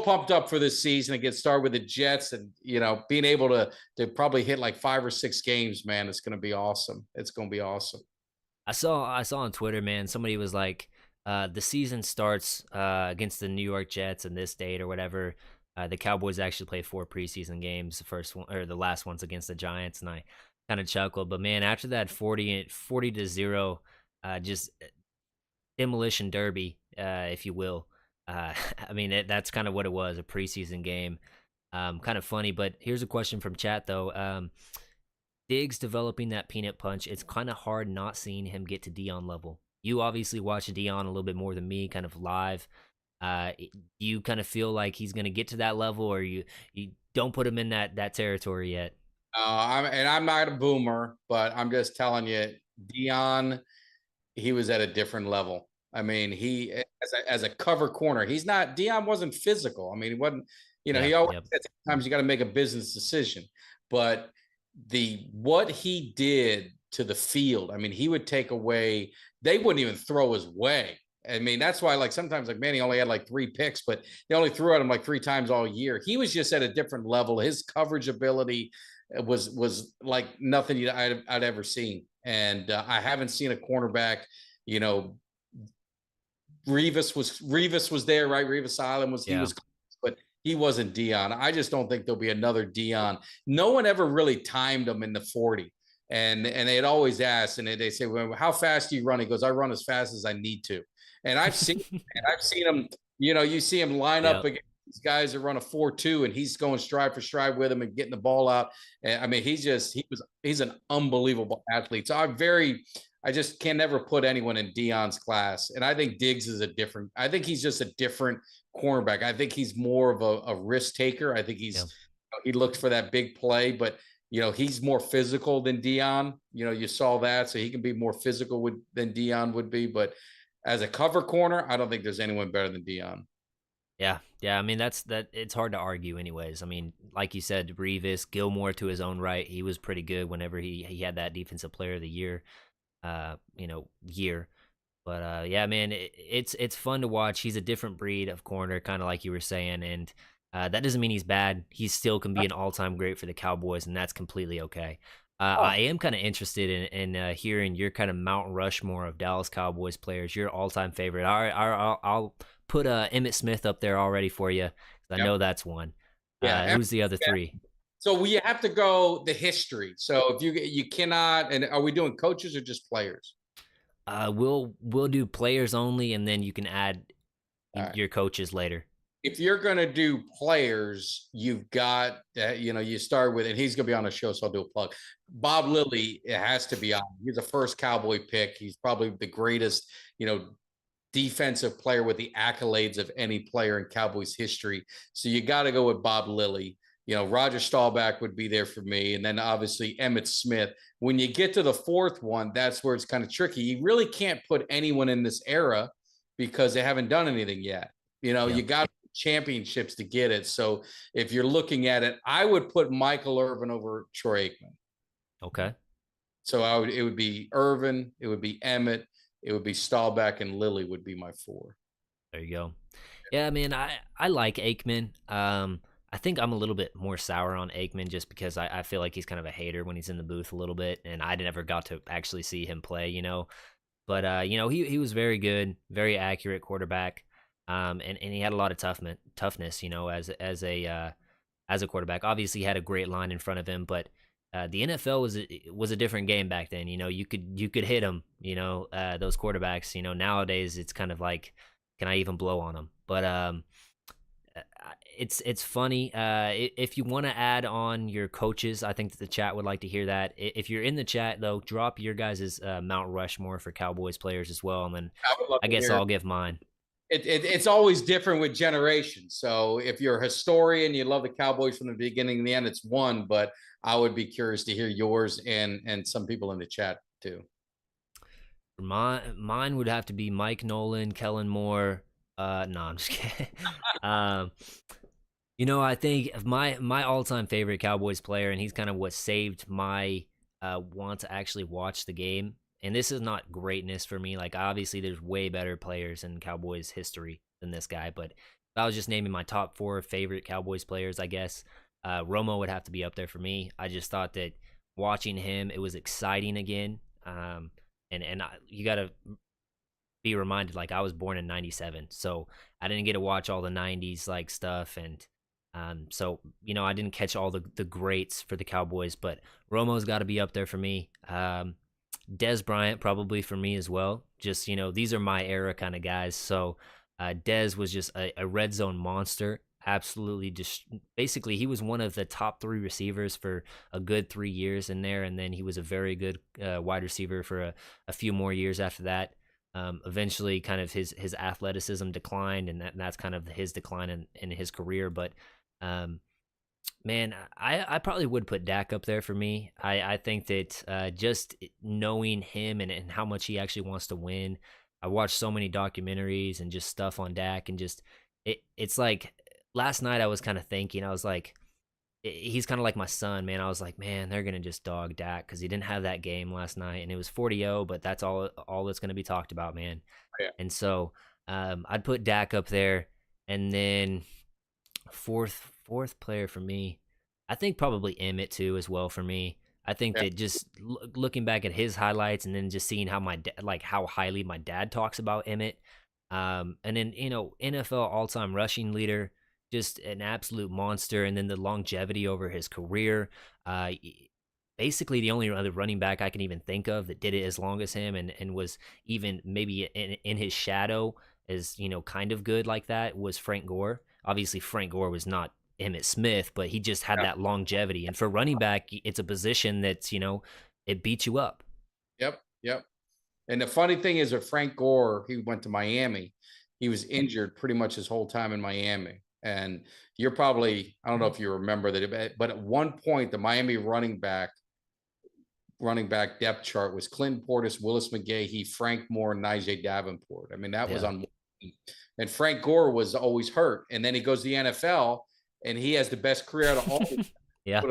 pumped up for this season to get started with the Jets, and being able to probably hit like 5 or 6 games, man. It's going to be awesome. It's going to be awesome. I saw on Twitter, man, somebody was like, the season starts against the New York Jets and this date or whatever. The Cowboys actually play 4 preseason games. The first one, or the last one's against the Giants, and I kind of chuckled. But man, after that 40-0, just demolition derby, if you will. I mean, that's kind of what it was, a preseason game. Kind of funny, but here's a question from chat, though. Diggs developing that peanut punch, it's kind of hard not seeing him get to Dion level. You obviously watch Dion a little bit more than me, kind of live. Do you kind of feel like he's going to get to that level, or you don't put him in that territory yet? I'm not a boomer, but I'm just telling you, Dion, he was at a different level. I mean, he as a cover corner, Dion wasn't physical. I mean, he wasn't, he always said sometimes you got to make a business decision. But what he did to the field, I mean, he would take away, they wouldn't even throw his way. I mean, that's why, like, sometimes, like, man, he only had like 3 picks, but they only threw at him like 3 times all year. He was just at a different level. His coverage ability was like nothing I'd ever seen. And I haven't seen a cornerback, Revis was there, right? Revis Island he was, but he wasn't Dion. I just don't think there'll be another Dion. No one ever really timed him in the 40. And they'd always ask, and they say, well, how fast do you run? He goes, I run as fast as I need to. And I've seen him, you see him line up against these guys that run a 4.2, and he's going stride for stride with him and getting the ball out. And I mean, he's an unbelievable athlete. So I just can never put anyone in Dion's class. And I think Diggs is I think he's just a different cornerback. I think he's more of a risk taker. I think he looks for that big play, but he's more physical than Dion. You saw that, so he can be more physical than Dion would be. But as a cover corner, I don't think there's anyone better than Dion. Yeah. I mean, it's hard to argue anyways. I mean, like you said, Revis, Gilmore to his own right, he was pretty good whenever he had that defensive player of the year, year. But yeah, man, it's fun to watch. He's a different breed of corner, kind of like you were saying, and that doesn't mean he's bad. He still can be an all-time great for the Cowboys, and that's completely okay. I am kind of interested in hearing your kind of Mount Rushmore of Dallas Cowboys players, your all-time favorite. I'll put Emmitt Smith up there already for you. I know that's one. Yeah, who's the other three? So we have to go the history. So if you cannot, and are we doing coaches or just players? We'll do players only, and then you can add your coaches later. If you're going to do players, you've got you start with, and he's going to be on the show, so I'll do a plug. Bob Lilly, it has to be on. He's the first Cowboy pick. He's probably the greatest, defensive player with the accolades of any player in Cowboys history. So you got to go with Bob Lilly. Roger Staubach would be there for me. And then obviously Emmitt Smith. When you get to the fourth one, that's where it's kind of tricky. You really can't put anyone in this era because they haven't done anything yet. You got championships to get it. So if you're looking at it, I would put Michael Irvin over Troy Aikman. Okay. So it would be Irvin, it would be Emmitt, it would be Staubach, and Lilly would be my four. There you go. Yeah, man, I like Aikman. I think I'm a little bit more sour on Aikman just because I feel like he's kind of a hater when he's in the booth a little bit, and I never got to actually see him play, But he was very good, very accurate quarterback, and he had a lot of toughness, as a quarterback. Obviously, he had a great line in front of him, but the NFL was a different game back then. You could hit them, those quarterbacks. Nowadays it's kind of like, can I even blow on them? But it's funny. If you want to add on your coaches, I think that the chat would like to hear that. If you're in the chat though, drop your guys' Mount Rushmore for Cowboys players as well, and then I guess I'll give mine. It's always different with generations. So if you're a historian, you love the Cowboys from the beginning and the end, it's one. But I would be curious to hear yours and some people in the chat too. Mine would have to be Mike Nolan, Kellen Moore. No, I'm just kidding. I think my all-time favorite Cowboys player, and he's kind of what saved my want to actually watch the game. And this is not greatness for me. Like, obviously, there's way better players in Cowboys history than this guy. But if I was just naming my top 4 favorite Cowboys players, I guess Romo would have to be up there for me. I just thought that watching him, it was exciting again. You got to be reminded, like, I was born in 97. So I didn't get to watch all the 90s, like, stuff. And so, I didn't catch all the greats for the Cowboys. But Romo's got to be up there for me. Dez Bryant probably for me as well. Just, these are my era kind of guys. So Dez was just a red zone monster. Absolutely, just basically he was one of the top 3 receivers for a good 3 years in there, and then he was a very good wide receiver for a few more years after that. Eventually, kind of his athleticism declined, and that's kind of his decline in his career. But man, I probably would put Dak up there for me. I think that just knowing him and how much he actually wants to win. I watched so many documentaries and just stuff on Dak, and just it's like last night I was kind of thinking, I was like, he's kind of like my son, man. I was like, man, they're going to just dog Dak because he didn't have that game last night, and it was 40-0, but that's all that's going to be talked about, man. Yeah. And so I'd put Dak up there, and then fourth player for me, I think probably Emmitt too as well for me. I think that just looking back at his highlights and then just seeing how how highly my dad talks about Emmitt, and then NFL all-time rushing leader, just an absolute monster. And then the longevity over his career. Basically, the only other running back I can even think of that did it as long as him and was even maybe in his shadow as, kind of good like that was Frank Gore. Obviously, Frank Gore was not Emmitt Smith, but he just had that longevity. And for running back, it's a position that's, it beats you up. Yep. Yep. And the funny thing is with Frank Gore, he went to Miami. He was injured pretty much his whole time in Miami. And you're probably, I don't know if you remember that, but at one point, the Miami running back depth chart was Clinton Portis, Willis McGahee, Frank Moore, and Najee Davenport. I mean, that was on. And Frank Gore was always hurt. And then he goes to the NFL, and he has the best career out of all. Yeah.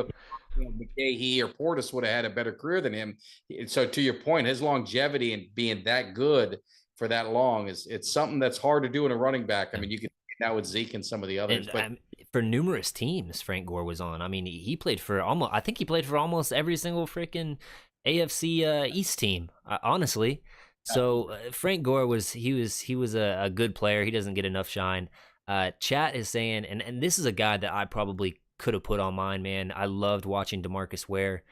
McGahee or Portis would have had a better career than him. So to your point, his longevity and being that good for that long it's something that's hard to do in a running back. I mean, you can now with Zeke and some of the others, but for numerous teams, Frank Gore was on. I mean, he played for almost every single freaking AFC East team, honestly. So Frank Gore was a good player. He doesn't get enough shine. Chat is saying, and this is a guy that I probably could have put on mine, man. I loved watching DeMarcus Ware.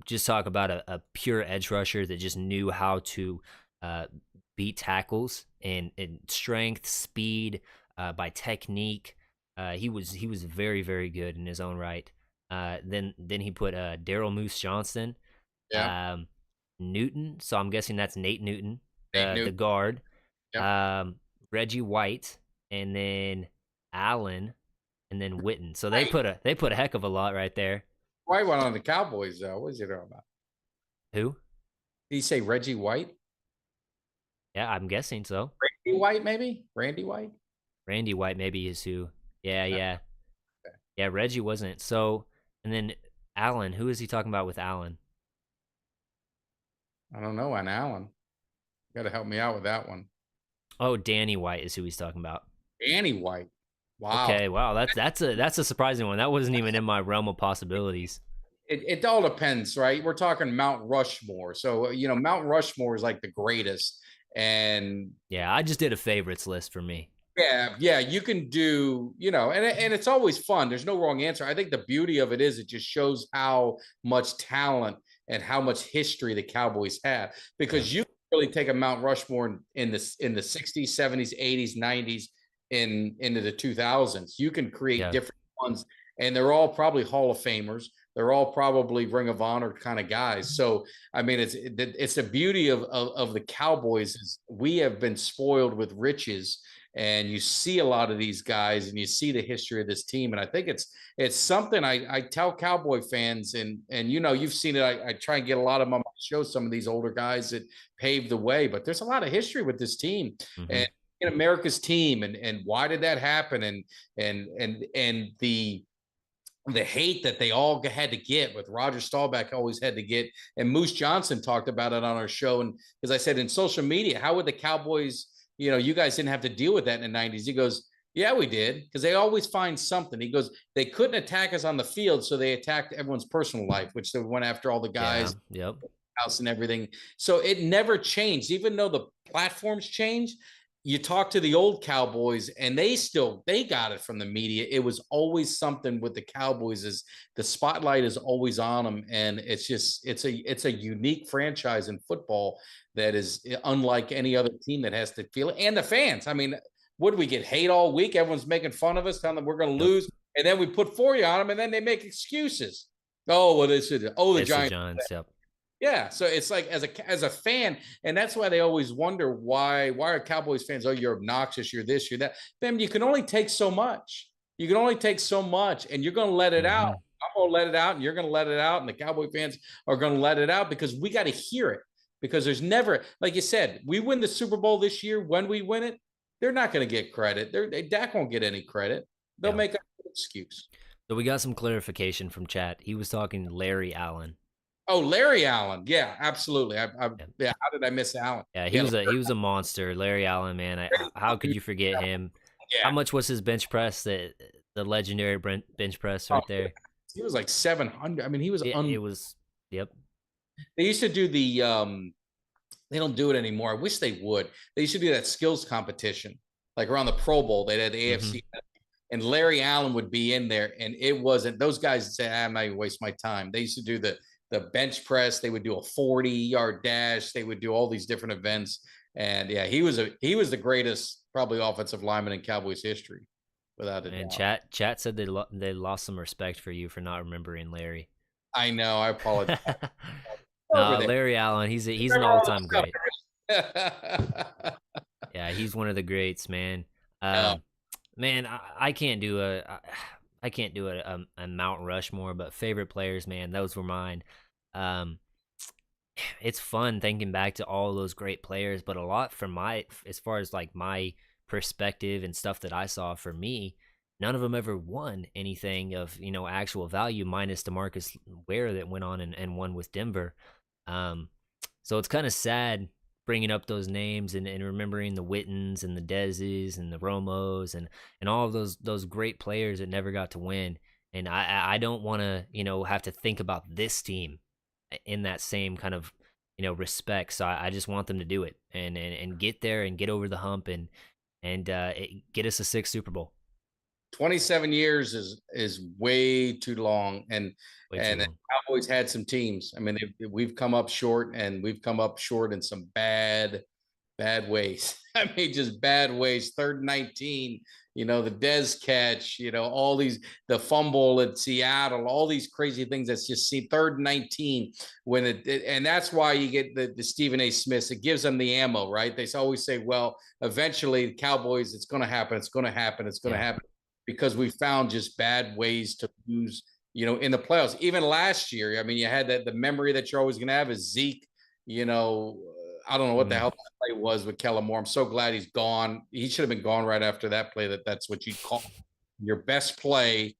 Just talk about a pure edge rusher that just knew how to beat tackles and strength, speed, by technique. He was very, very good in his own right. Then he put Daryl Moose Johnson, Newton. So I'm guessing that's Nate Newton, the guard. Reggie White, and then Allen, and then Witten. So they put a heck of a lot right there. White went on the Cowboys, though. What is it all about? Who? Did he say Reggie White? Yeah, I'm guessing so. Randy White, maybe? Randy White? Randy White maybe is who. Yeah. Okay. Yeah, Reggie wasn't. So, and then Allen. Who is he talking about with Allen? I don't know. On Allen. You got to help me out with that one. Oh, Danny White is who he's talking about. Danny White. Wow. Okay, wow. That's a surprising one. That wasn't even in my realm of possibilities. It all depends, right? We're talking Mount Rushmore. So, Mount Rushmore is like the greatest. And yeah, I just did a favorites list for me. Yeah, you can do, and it's always fun. There's no wrong answer. I think the beauty of it is it just shows how much talent and how much history the Cowboys have, because you can really take a Mount Rushmore in the 60s, 70s, 80s, 90s, into the 2000s. You can create different ones, and they're all probably Hall of Famers. They're all probably Ring of Honor kind of guys. So, I mean, it's the beauty of the Cowboys is we have been spoiled with riches, and you see a lot of these guys, and you see the history of this team. And I think it's something I tell Cowboy fans, and you've seen it. I try and get a lot of them on my show, some of these older guys that paved the way, but there's a lot of history with this team. Mm-hmm. And in America's team, and why did that happen? And the hate that they all had to get with Roger Staubach always had to get. And Moose Johnson talked about it on our show. And as I said, in social media, how would the Cowboys, you guys didn't have to deal with that in the 90s. He goes, yeah, we did. Because they always find something. He goes, they couldn't attack us on the field. So they attacked everyone's personal life, which they went after all the guys, house and everything. So it never changed. Even though the platforms changed, you talk to the old Cowboys and they got it from the media. It was always something with the Cowboys is the spotlight is always on them. And it's a unique franchise in football that is unlike any other team that has to feel it. And the fans, I mean, what do we get hate all week? Everyone's making fun of us, telling them we're going to lose. And then we put 40 on them and then they make excuses. Oh, well, the Giants. Yep. Yeah, so it's like as a fan, and that's why they always wonder why are Cowboys fans? Oh, you're obnoxious, you're this, you're that. Then you can only take so much. You can only take so much, and you're going to let it out. I'm going to let it out, and you're going to let it out, and the Cowboy fans are going to let it out because we got to hear it. Because there's never, like you said, we win the Super Bowl this year. When we win it, they're not going to get credit. Dak won't get any credit. They'll make an excuse. So we got some clarification from chat. He was talking Larry Allen. Oh, Larry Allen. Yeah, absolutely. How did I miss Allen? Yeah, he was a monster. Larry Allen, man. How could you forget him? Yeah. How much was his bench press? The legendary bench press right there. He was like 700. I mean, he was. It was. Yep. They used to do the. They don't do it anymore. I wish they would. They used to do that skills competition, like around the Pro Bowl. They had the AFC and Larry Allen would be in there, and it wasn't. Those guys would say, "I'm not even waste my time." They used to do the bench press. They would do a 40-yard dash. They would do all these different events. And yeah, he was the greatest probably offensive lineman in Cowboys history, without a And doubt. chat said they lost some respect for you for not remembering Larry. I know. I apologize. Over No, there. Larry Allen, he's an Remember all all time those great. Yeah, he's one of the greats, man. Yeah. Man, I can't do I can't do a Mount Rushmore, but favorite players, man, those were mine. Um, it's fun thinking back to all those great players, but a lot from my, as far as like my perspective and stuff that I saw, for me, none of them ever won anything of, actual value, minus DeMarcus Ware that went on and won with Denver. Um, so it's kind of sad bringing up those names and remembering the Wittens and the Dezes and the Romos and all of those great players that never got to win. And I don't want to have to think about this team in that same kind of respect. So I just want them to do it and get there and get over the hump and get us a sixth Super Bowl. 27 years is way too long, and the Cowboys had some teams. I mean, we've come up short, and we've come up short in some bad ways. I mean, just bad ways. 3rd and 19, the Dez catch, all these, the fumble at Seattle, all these crazy things that's just seen. 3rd and 19 when and that's why you get the Stephen A. Smiths. It gives them the ammo, right? They always say, well, eventually the Cowboys, it's going to happen. It's going to happen. It's going to happen. Because we found just bad ways to lose, in the playoffs. Even last year, I mean, you had the memory that you're always going to have is Zeke. I don't know what the hell that play was with Kellen Moore. I'm so glad he's gone. He should have been gone right after that play. That's what you call your best play.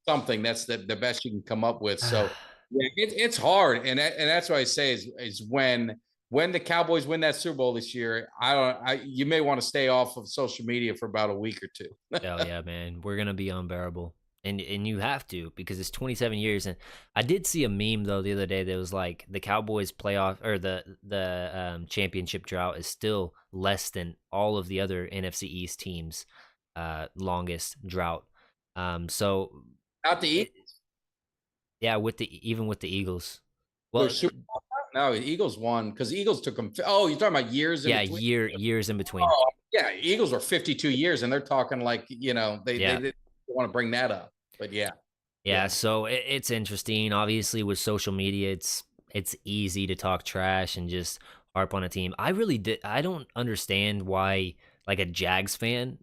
Something that's the best you can come up with. So yeah, it's hard, and that's what I say is when the Cowboys win that Super Bowl this year, you may want to stay off of social media for about a week or two. Oh yeah, man, we're gonna be unbearable, and you have to, because it's 27 years. And I did see a meme though the other day that was like the Cowboys playoff or the championship drought is still less than all of the other NFC East teams' longest drought. So not the Eagles. Yeah, even with the Eagles. Well, no, the Eagles won because the Eagles took them. Oh, you're talking about years in between? Years in between. Oh, yeah, Eagles were 52 years, and they're talking like, they didn't want to bring that up. But yeah. So it's interesting. Obviously, with social media, it's easy to talk trash and just harp on a team. I don't understand why, like, a Jags fan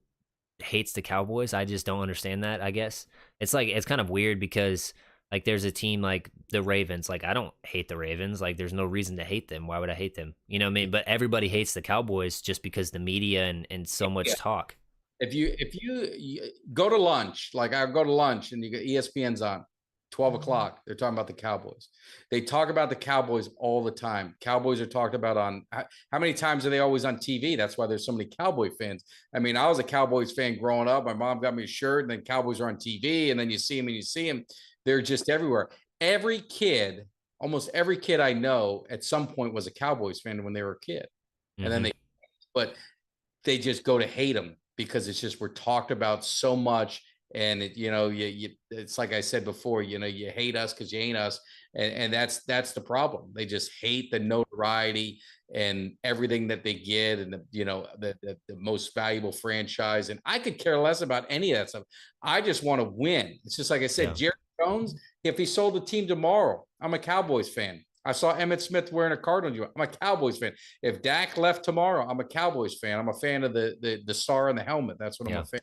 hates the Cowboys. I just don't understand that, I guess. It's kind of weird because, like, there's a team like the Ravens. Like, I don't hate the Ravens. Like, there's no reason to hate them. Why would I hate them? You know what I mean? But everybody hates the Cowboys just because the media and so much talk. If you go to lunch, like I go to lunch and you get ESPN's on 12 o'clock, they're talking about the Cowboys. They talk about the Cowboys all the time. Cowboys are talked about on how many times are they always on TV? That's why there's so many Cowboy fans. I mean, I was a Cowboys fan growing up. My mom got me a shirt, and then Cowboys are on TV, and then you see them. They're just everywhere. Almost every kid I know at some point was a Cowboys fan when they were a kid. And then but they just go to hate them because it's just, we're talked about so much. And it's like I said before, you hate us because you ain't us. And that's the problem. They just hate the notoriety and everything that they get, and the most valuable franchise. And I could care less about any of that stuff. I just want to win. It's just like I said, Jerry Jones, if he sold the team tomorrow, I'm a Cowboys fan. I saw Emmitt Smith wearing a Cardinals uniform. I'm a Cowboys fan. If Dak left tomorrow, I'm a Cowboys fan. I'm a fan of the star and the helmet. That's what I'm a fan.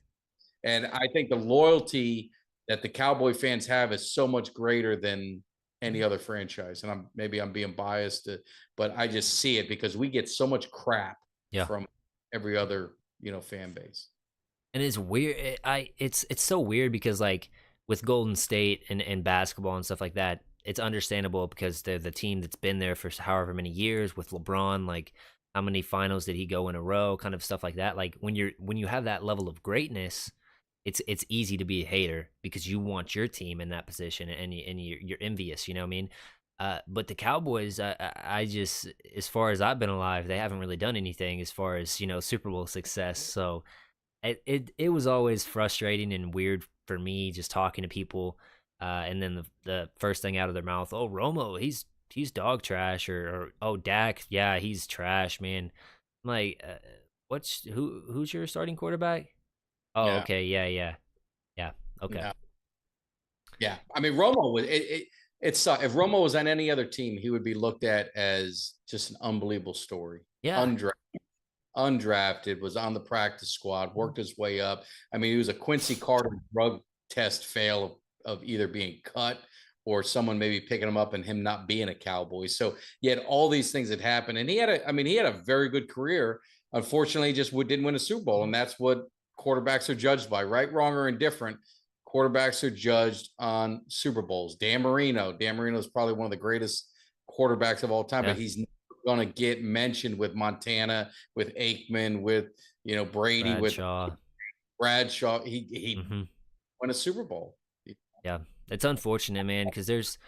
And I think the loyalty that the Cowboy fans have is so much greater than any other franchise. And maybe I'm being biased, but I just see it because we get so much crap from every other fan base. And it's weird. It's so weird because, like, with Golden State and basketball and stuff like that, it's understandable because they're the team that's been there for however many years. With LeBron, like, how many finals did he go in a row, kind of stuff like that. Like, when you have that level of greatness, it's easy to be a hater because you want your team in that position and you're envious, you know what I mean? But the Cowboys, I just, as far as I've been alive, they haven't really done anything as far as, Super Bowl success. So it was always frustrating and weird for me just talking to people, and then the first thing out of their mouth, oh Romo, he's dog trash, or oh Dak, yeah he's trash, man. I'm like, who's your starting quarterback? Oh Yeah. okay, yeah, okay, No. Yeah. I mean, Romo was it's if Romo was on any other team, he would be looked at as just an unbelievable story. yeah, Undrafted, was on the practice squad, worked his way up. I mean, he was a Quincy Carter drug test fail of either being cut or someone maybe picking him up and him not being a Cowboy. So he had all these things that happened, and he had a very good career. Unfortunately, he just didn't win a Super Bowl, and that's what quarterbacks are judged by, right, wrong, or indifferent. Quarterbacks are judged on Super Bowls. Dan Marino is probably one of the greatest quarterbacks of all time, yeah. but he's going to get mentioned with Montana, with Aikman, with Brady, with Bradshaw. Bradshaw. He Mm-hmm. won a Super Bowl. Yeah, it's unfortunate, man, because there's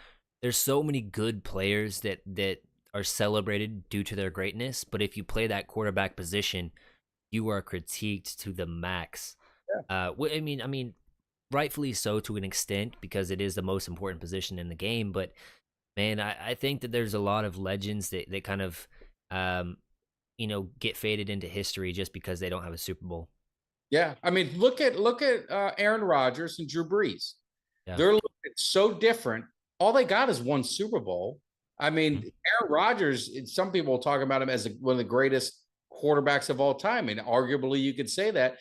so many good players that are celebrated due to their greatness, but if you play that quarterback position, you are critiqued to the max. I mean, rightfully so to an extent because it is the most important position in the game. But man, I think that there's a lot of legends that kind of, um, get faded into history just because they don't have a Super Bowl. Yeah, I mean, look at Aaron Rodgers and Drew Brees. Yeah. They're so different. All they got is one Super Bowl. I mean, Mhm. Aaron Rodgers, some people talk about him as one of the greatest quarterbacks of all time. And arguably, you could say that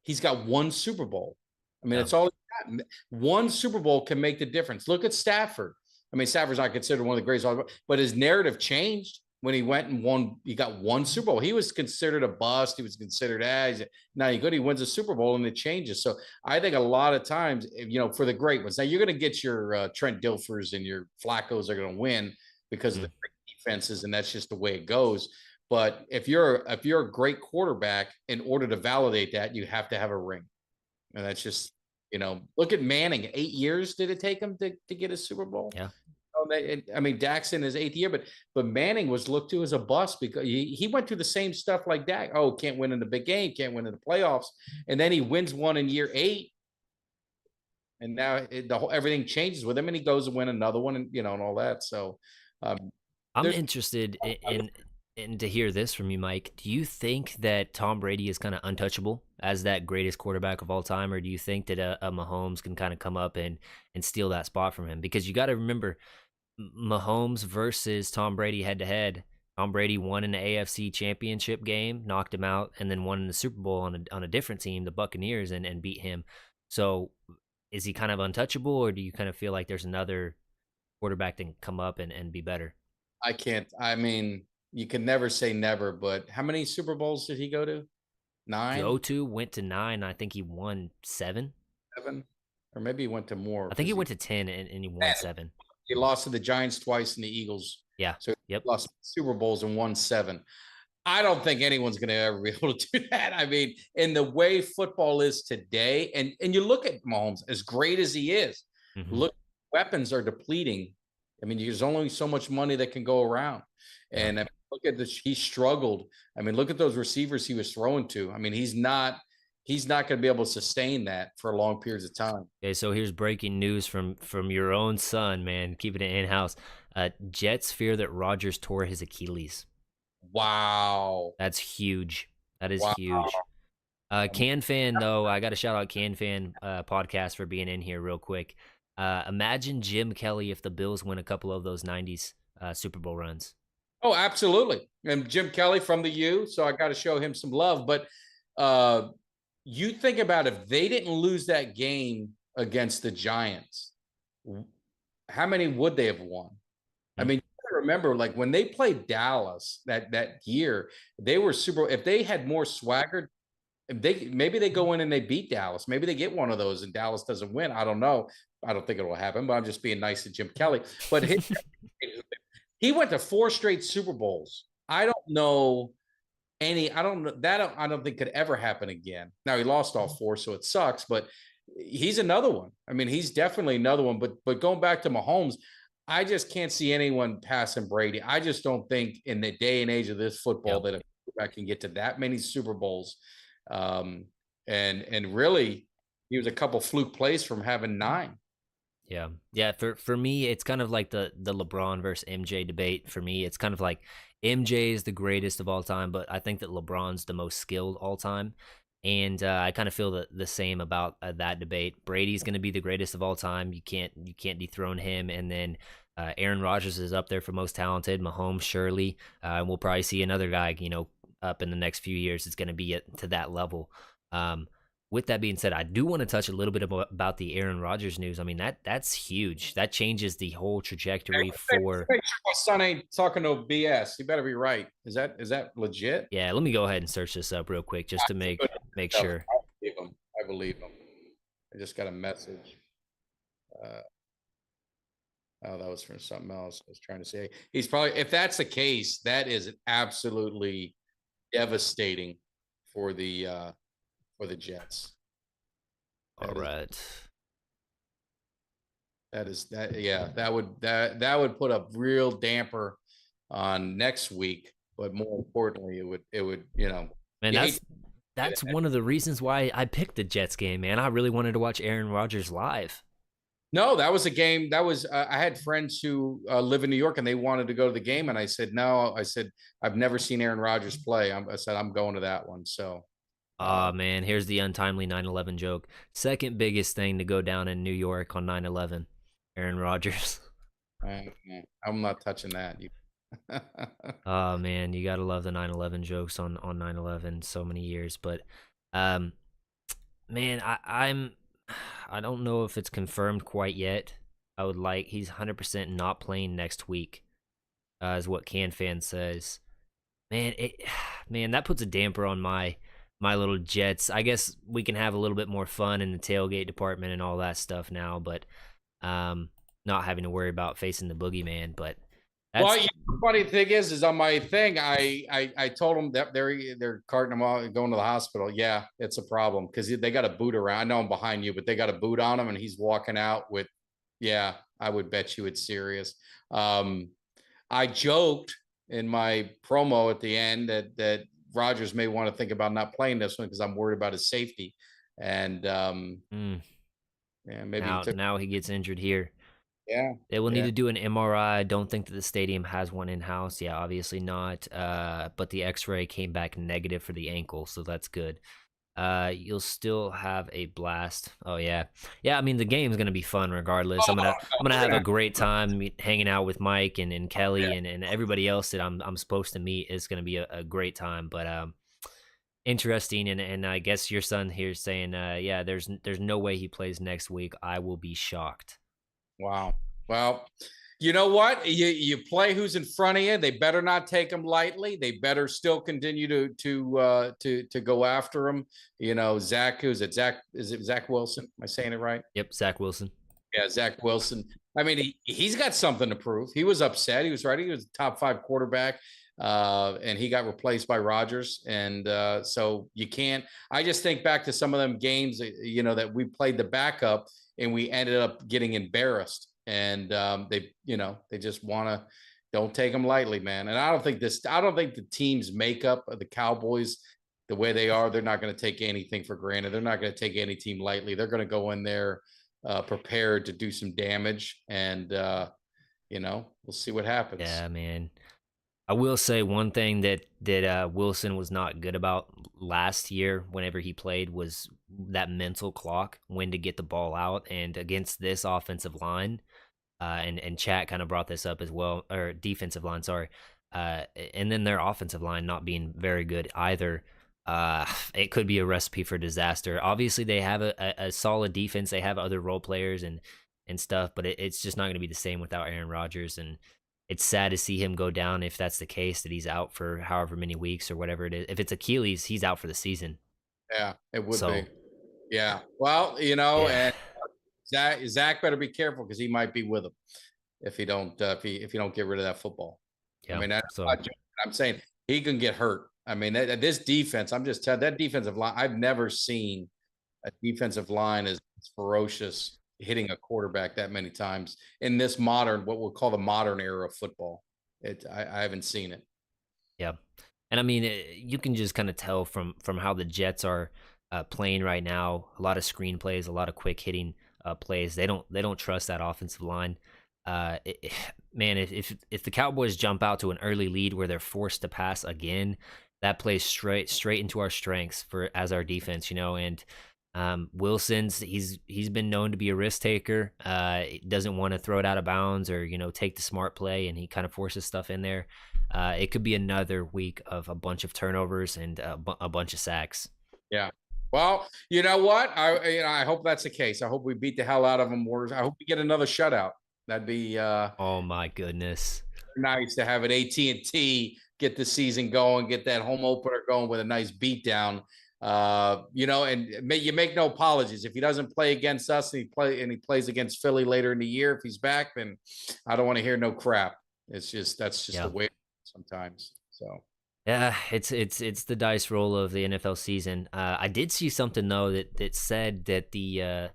he's got one Super Bowl. I mean, Yeah. it's all he's got. One Super Bowl can make the difference. Look at Stafford. I mean, Stafford's not considered one of the greatest, but his narrative changed when he went and won. He got one Super Bowl. He was considered a bust. He was considered now you good. He wins a Super Bowl and it changes. So I think a lot of times, for the great ones, now you're going to get your Trent Dilfers and your Flaccos are going to win because of the great defenses, and that's just the way it goes. But if you're a great quarterback, in order to validate that, you have to have a ring, and that's just look at Manning. 8 years did it take him to get a Super Bowl? Yeah. I mean, Dak's in his 8th year, but Manning was looked to as a bust because he went through the same stuff like Dak. Oh, can't win in the big game, can't win in the playoffs, and then he wins one in year 8, and now everything changes with him, and he goes and win another one, and and all that. So, um, I'm there's interested in to hear this from you, Mike. Do you think that Tom Brady is kind of untouchable as that greatest quarterback of all time, or do you think that a Mahomes can kind of come up and steal that spot from him? Because you got to remember, Mahomes versus Tom Brady head to head. Tom Brady won in the AFC Championship game, knocked him out, and then won in the Super Bowl on a different team, the Buccaneers, and beat him. So, is he kind of untouchable, or do you kind of feel like there's another quarterback that can come up and be better? I can't. I mean, you can never say never, but how many Super Bowls did he go to? 9, Went to 9. I think he won 7. 7, or maybe he went to more I think he because went to 10 and he won 7. he lost to the Giants twice and the Eagles. Yeah. So he Yep. lost Super Bowls and won 7. I don't think anyone's going to ever be able to do that. I mean, in the way football is today, and you look at Mahomes, as great as he is, Mm-hmm. look, weapons are depleting. I mean, there's only so much money that can go around. Yeah. And look at this, he struggled. I mean, look at those receivers he was throwing to. I mean, he's not going to be able to sustain that for long periods of time. Okay, so here's breaking news from your own son, man. Keeping it in house. Jets fear that Rodgers tore his Achilles. Wow. That's huge. That is Wow. huge. Can Fan, though, I got to shout out Can Fan podcast for being in here real quick. Imagine Jim Kelly if the Bills win a couple of those 90s Super Bowl runs. Oh, absolutely. And Jim Kelly from the U, so I got to show him some love. But you think about if they didn't lose that game against the Giants, how many would they have won? I mean, you gotta remember, like when they played Dallas that year, they were super. If they had more swagger, maybe they go in and they beat Dallas. Maybe they get one of those and Dallas doesn't win. I don't know. I don't think it will happen, but I'm just being nice to Jim Kelly. But he went to 4 straight Super Bowls. I don't know any. I don't know that. I don't think could ever happen again. Now he lost all 4, so it sucks. But he's another one. I mean, he's definitely another one. But going back to Mahomes, I just can't see anyone passing Brady. I just don't think in the day and age of this football that a quarterback can get to that many Super Bowls. and really he was a couple fluke plays from having 9. Yeah. Yeah, for me, it's kind of like the LeBron versus MJ debate. For me, it's kind of like MJ is the greatest of all time, but I think that LeBron's the most skilled all time. And I kind of feel the same about that debate. Brady's going to be the greatest of all time. You can't dethrone him. And then Aaron Rodgers is up there for most talented. Mahomes, surely. And we'll probably see another guy, up in the next few years. It's going to be to that level. Um, with that being said, I do want to touch a little bit about the Aaron Rodgers news. I mean, that's huge. That changes the whole trajectory for. Make sure my son ain't talking no BS. He better be right. Is that legit? Yeah, let me go ahead and search this up real quick just to make sure. I believe him. I believe him. I just got a message. Oh, that was from something else. I was trying to say he's probably, if that's the case, that is absolutely devastating for the Jets. All right. That would put a real damper on next week, but more importantly, it would Man, that's one of the reasons why I picked the Jets game, man. I really wanted to watch Aaron Rodgers live. No, that was a game that was I had friends who live in New York and they wanted to go to the game, and I said no. I said I've never seen Aaron Rodgers play. I said I'm going to that one. So Man, here's the untimely 9/11 joke. Second biggest thing to go down in New York on 9/11, Aaron Rodgers. I'm not touching that. Oh man, you gotta love the 9/11 jokes on 9/11. So many years, but man, I don't know if it's confirmed quite yet. He's 100% not playing next week, is what CanFan says. Man, man, that puts a damper on my little Jets. I guess we can have a little bit more fun in the tailgate department and all that stuff now, but not having to worry about facing the boogeyman. But the funny thing is on my thing, I told them that they're carting them out, going to the hospital. Yeah, it's a problem because they got a boot around. I know I'm behind you, but they got a boot on him, and he's walking out with. Yeah, I would bet you it's serious. I joked in my promo at the end that Rodgers may want to think about not playing this one because I'm worried about his safety, and yeah, maybe now he gets injured here. Yeah, they will need to do an MRI. I don't think that the stadium has one in house. Yeah, obviously not. But the X-ray came back negative for the ankle, so that's good. You'll still have a blast. Oh yeah. I mean, the game's gonna be fun regardless. I'm gonna have a great time hanging out with Mike and Kelly and everybody else that I'm supposed to meet. Is gonna be a great time. But interesting, and I guess your son here is saying, yeah, there's no way he plays next week. I will be shocked. Wow. Well, you know what? You play who's in front of you. They better not take them lightly. They better still continue to go after him. Zach. Who's it? Zach? Is it Zach Wilson? Am I saying it right? Yep, Zach Wilson. Yeah, Zach Wilson. I mean, he's got something to prove. He was upset. He was right. He was a top 5 quarterback, and he got replaced by Rodgers. And so you can't. I just think back to some of them games, that we played the backup and we ended up getting embarrassed. And they just don't take them lightly, man. And I don't think the team's makeup of the Cowboys, the way they are, they're not going to take anything for granted. They're not going to take any team lightly. They're going to go in there prepared to do some damage, and we'll see what happens. Yeah, man. I will say one thing that Wilson was not good about last year whenever he played was that mental clock, when to get the ball out. And against this offensive line, and Chat kind of brought this up as well, or defensive line, sorry. And then their offensive line not being very good either. It could be a recipe for disaster. Obviously, they have a solid defense. They have other role players and stuff, but it's just not going to be the same without Aaron Rodgers. And it's sad to see him go down if that's the case, that he's out for however many weeks or whatever it is. If it's Achilles, he's out for the season. Yeah, it would be. Yeah. Well, and Zach better be careful because he might be with him if you don't get rid of that football. Yeah. I mean, I'm saying he can get hurt. I mean, this defense, I'm just telling that defensive line. I've never seen a defensive line as ferocious, hitting a quarterback that many times in this what we'll call the modern era of football. I haven't seen it. Yeah. And I mean, you can just kind of tell from how the Jets are playing right now. A lot of screen plays, a lot of quick hitting plays. They don't trust that offensive line. Man, if the Cowboys jump out to an early lead where they're forced to pass again, that plays straight into our strengths for as our defense, and Wilson's he's been known to be a risk taker. Doesn't want to throw it out of bounds or take the smart play, and he kind of forces stuff in there. It could be another week of a bunch of turnovers and a bunch of sacks. Yeah. Well, you know what? I hope that's the case. I hope we beat the hell out of them. I hope we get another shutout. That'd be Oh my goodness. nice to have an AT&T get the season going, get that home opener going with a nice beatdown. And you make no apologies if he doesn't play against us and he plays against Philly later in the year. If he's back, then I don't want to hear no crap. That's just the way sometimes. So yeah, it's the dice roll of the NFL season. I did see something though that said that the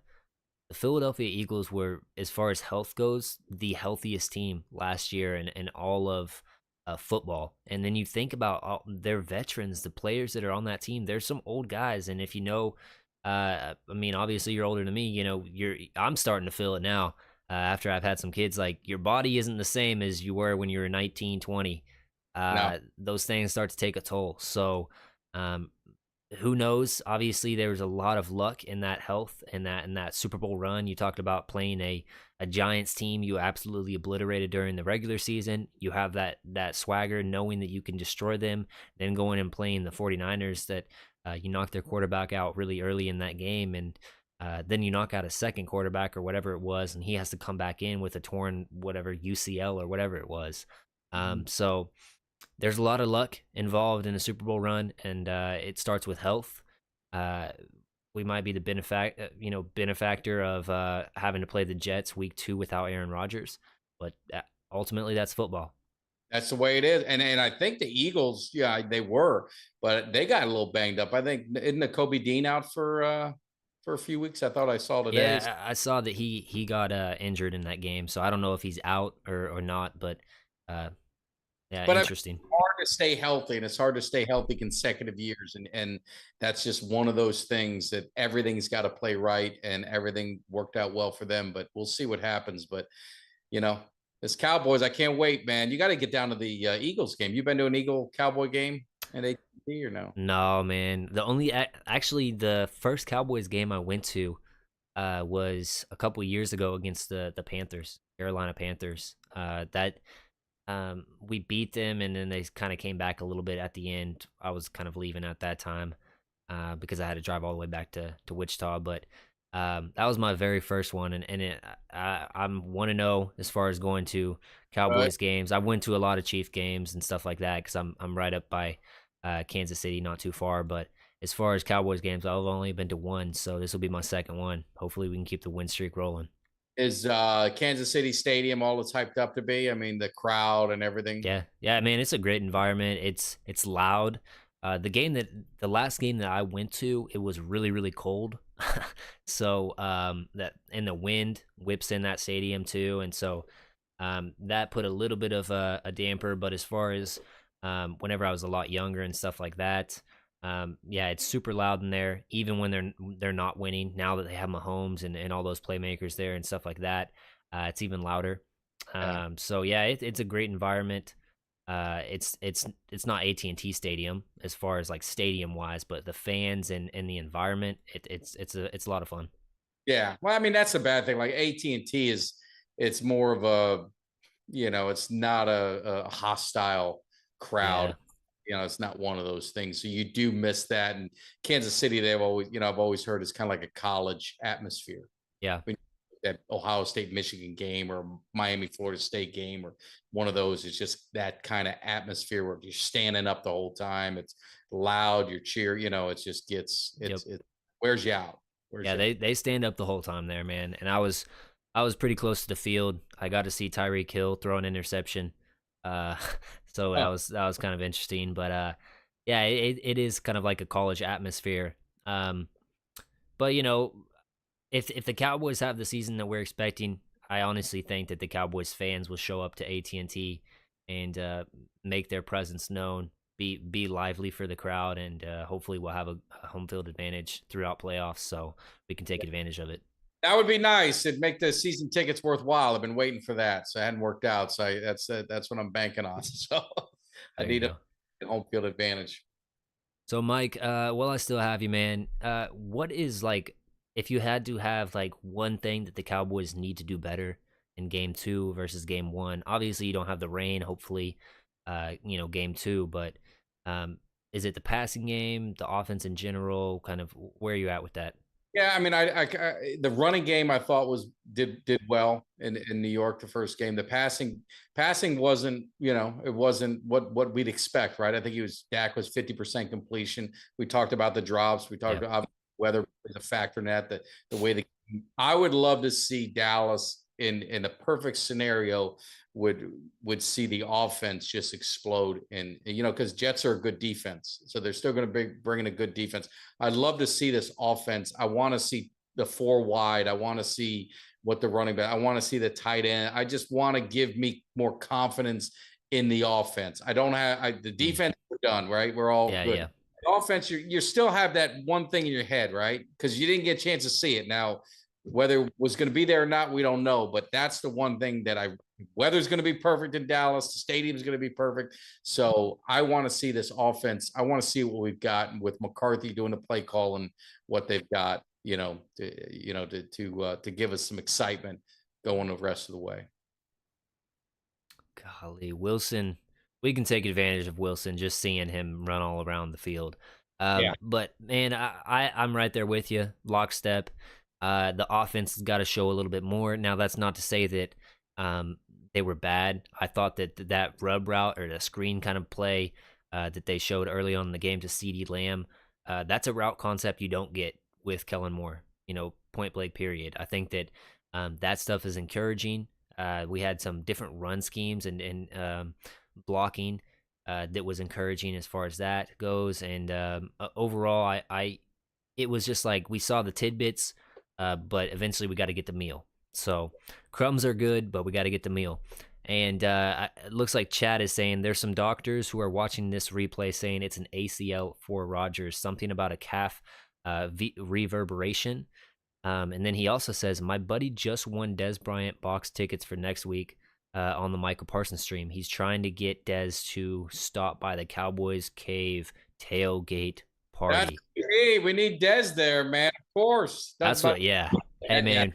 Philadelphia Eagles were, as far as health goes, the healthiest team last year in all of football. And then you think about their veterans, the players that are on that team. There's some old guys, and if I mean, obviously you're older than me. I'm starting to feel it now. After I've had some kids, like your body isn't the same as you were when you were 19, 20. No. Those things start to take a toll. So, who knows? Obviously, there was a lot of luck in that health and that Super Bowl run. You talked about playing a Giants team you absolutely obliterated during the regular season. You have that swagger, knowing that you can destroy them, then going and playing the 49ers that you knocked their quarterback out really early in that game, and then you knock out a second quarterback or whatever it was, and he has to come back in with a torn whatever UCL or whatever it was. So there's a lot of luck involved in a Super Bowl run, and it starts with health. We might be the benefactor of having to play the Jets week 2 without Aaron Rodgers, but ultimately that's football. That's the way it is. And I think the Eagles, yeah, they were, but they got a little banged up. I think isn't the Kobe Dean out for a few weeks? I thought I saw today. Yeah, I saw that he got injured in that game, so I don't know if he's out or not, but yeah, But interesting. it's hard to stay healthy, and it's hard to stay healthy consecutive years, and that's just one of those things that everything's got to play right, and everything worked out well for them. But we'll see what happens. But this Cowboys, I can't wait, man. You got to get down to the Eagles game. You been to an Eagle Cowboy game at AT&T or no? No, man. Actually the first Cowboys game I went to was a couple years ago against the Panthers, Carolina Panthers. That we beat them, and then they kind of came back a little bit at the end. I was kind of leaving at that time because I had to drive all the way back to Wichita. But that was my very first one, and I'm 1-0 as far as going to Cowboys games. I went to a lot of Chief games and stuff like that because I'm right up by Kansas City, not too far. But as far as Cowboys games, I've only been to one, so this will be my second one. Hopefully, we can keep the win streak rolling. Is Kansas City Stadium all it's hyped up to be? I mean, the crowd and everything. Yeah, man, it's a great environment. It's loud. The last game that I went to, it was really, really cold. So that and the wind whips in that stadium too, and so that put a little bit of a damper. But as far as whenever I was a lot younger and stuff like that, yeah, it's super loud in there, even when they're not winning. Now that they have Mahomes and all those playmakers there and stuff like that, it's even louder. So yeah, it's a great environment. It's not AT&T Stadium as far as like stadium wise, but the fans and the environment, it's a lot of fun. Yeah, well, I mean that's the bad thing. Like AT&T it's more of a, it's not a hostile crowd. Yeah. It's not one of those things. So you do miss that. And Kansas City, they've always, I've always heard it's kind of like a college atmosphere. Yeah. That Ohio State, Michigan game or Miami, Florida State game or one of those, it's just that kind of atmosphere where you're standing up the whole time. It's loud, you're cheer, it just gets, it wears you out. They stand up the whole time there, man. And I was pretty close to the field. I got to see Tyreek Hill throw an interception. So that was kind of interesting, but yeah, it is kind of like a college atmosphere. But if the Cowboys have the season that we're expecting, I honestly think that the Cowboys fans will show up to AT&T and make their presence known be lively for the crowd, and hopefully we'll have a home field advantage throughout playoffs, so we can take advantage of it. That would be nice. It'd make the season tickets worthwhile. I've been waiting for that, so it hadn't worked out. So that's what I'm banking on. So I There you need go. a home field advantage. So Mike, while I still have you, man, what is like if you had to have like one thing that the Cowboys need to do better in game 2 versus game 1? Obviously you don't have the rain, hopefully, game 2, but is it the passing game, the offense in general, kind of where are you at with that? Yeah, I mean, the running game I thought did well in New York the first game. The passing wasn't, it wasn't what we'd expect, right? I think Dak was 50% completion. We talked about the drops. We talked about weather is a factor in that. The way I would love to see Dallas in a perfect scenario would see the offense just explode, and because Jets are a good defense, so they're still going to be bringing a good defense. I'd love to see this offense. I want to see the 4 wide. I want to see what the running back. I want to see the tight end. I just want to give me more confidence in the offense. I don't have the defense. We're done, right? We're all good. Yeah. The offense, you still have that one thing in your head, right? Because you didn't get a chance to see it. Now, whether it was going to be there or not, we don't know. But that's the one thing that weather's going to be perfect in Dallas. The stadium's going to be perfect. So I want to see this offense. I want to see what we've got with McCarthy doing the play call and what they've got, to give us some excitement going the rest of the way. Golly, Wilson, we can take advantage of Wilson just seeing him run all around the field. But man, I'm right there with you, lockstep. The offense has got to show a little bit more. Now, that's not to say that they were bad. I thought that rub route or the screen kind of play that they showed early on in the game to CeeDee Lamb, that's a route concept you don't get with Kellen Moore, point blank period. I think that that stuff is encouraging. We had some different run schemes and blocking that was encouraging as far as that goes. And overall, it was just like we saw the tidbits, but eventually we got to get the meal. So crumbs are good, but we got to get the meal. And it looks like Chad is saying there's some doctors who are watching this replay saying it's an ACL for Rodgers, something about a calf reverberation. And then he also says, my buddy just won Dez Bryant box tickets for next week on the Michael Parsons stream. He's trying to get Dez to stop by the Cowboys Cave tailgate party. Hey, we need Dez there, man. Of course. That's what, yeah. Hey, man.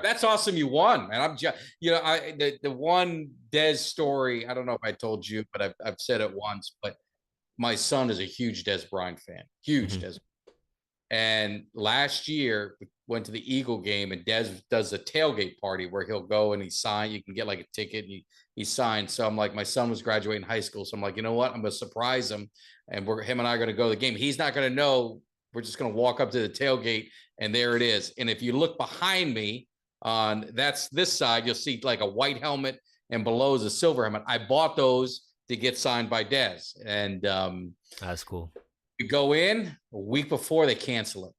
That's awesome. You won, man. I'm just, the one Dez story, I don't know if I told you, but I've said it once, but my son is a huge Dez Bryant fan. Huge Dez. And last year, we went to the Eagle game, and Dez does a tailgate party where he'll go and he sign. You can get like a ticket, and he signed. So I'm like, my son was graduating high school, so I'm like, you know what? I'm going to surprise him, and him and I are going to go to the game. He's not going to know. We're just going to walk up to the tailgate, and there it is. And if you look behind me on this side, you'll see like a white helmet, and below is a silver helmet. I bought those to get signed by Dez, and that's cool. We go in a week before, they cancel it.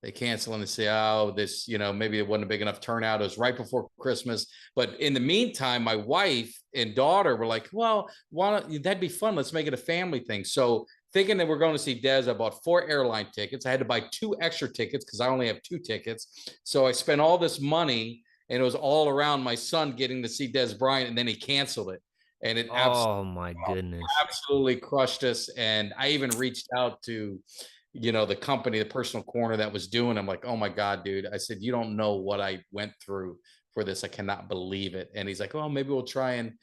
They cancel and they say, oh, this, maybe it wasn't a big enough turnout. It was right before Christmas. But in the meantime, my wife and daughter were like, well, that'd be fun. Let's make it a family thing. So thinking that we're going to see Dez, I bought 4 airline tickets. I had to buy 2 extra tickets because I only have 2 tickets. So I spent all this money, and it was all around my son getting to see Dez Bryant, and then he canceled it. And it my goodness, absolutely crushed us. And I even reached out to, the company, the personal corner that was doing. I'm like, oh my God, dude. I said, you don't know what I went through for this. I cannot believe it. And he's like, oh, maybe we'll try and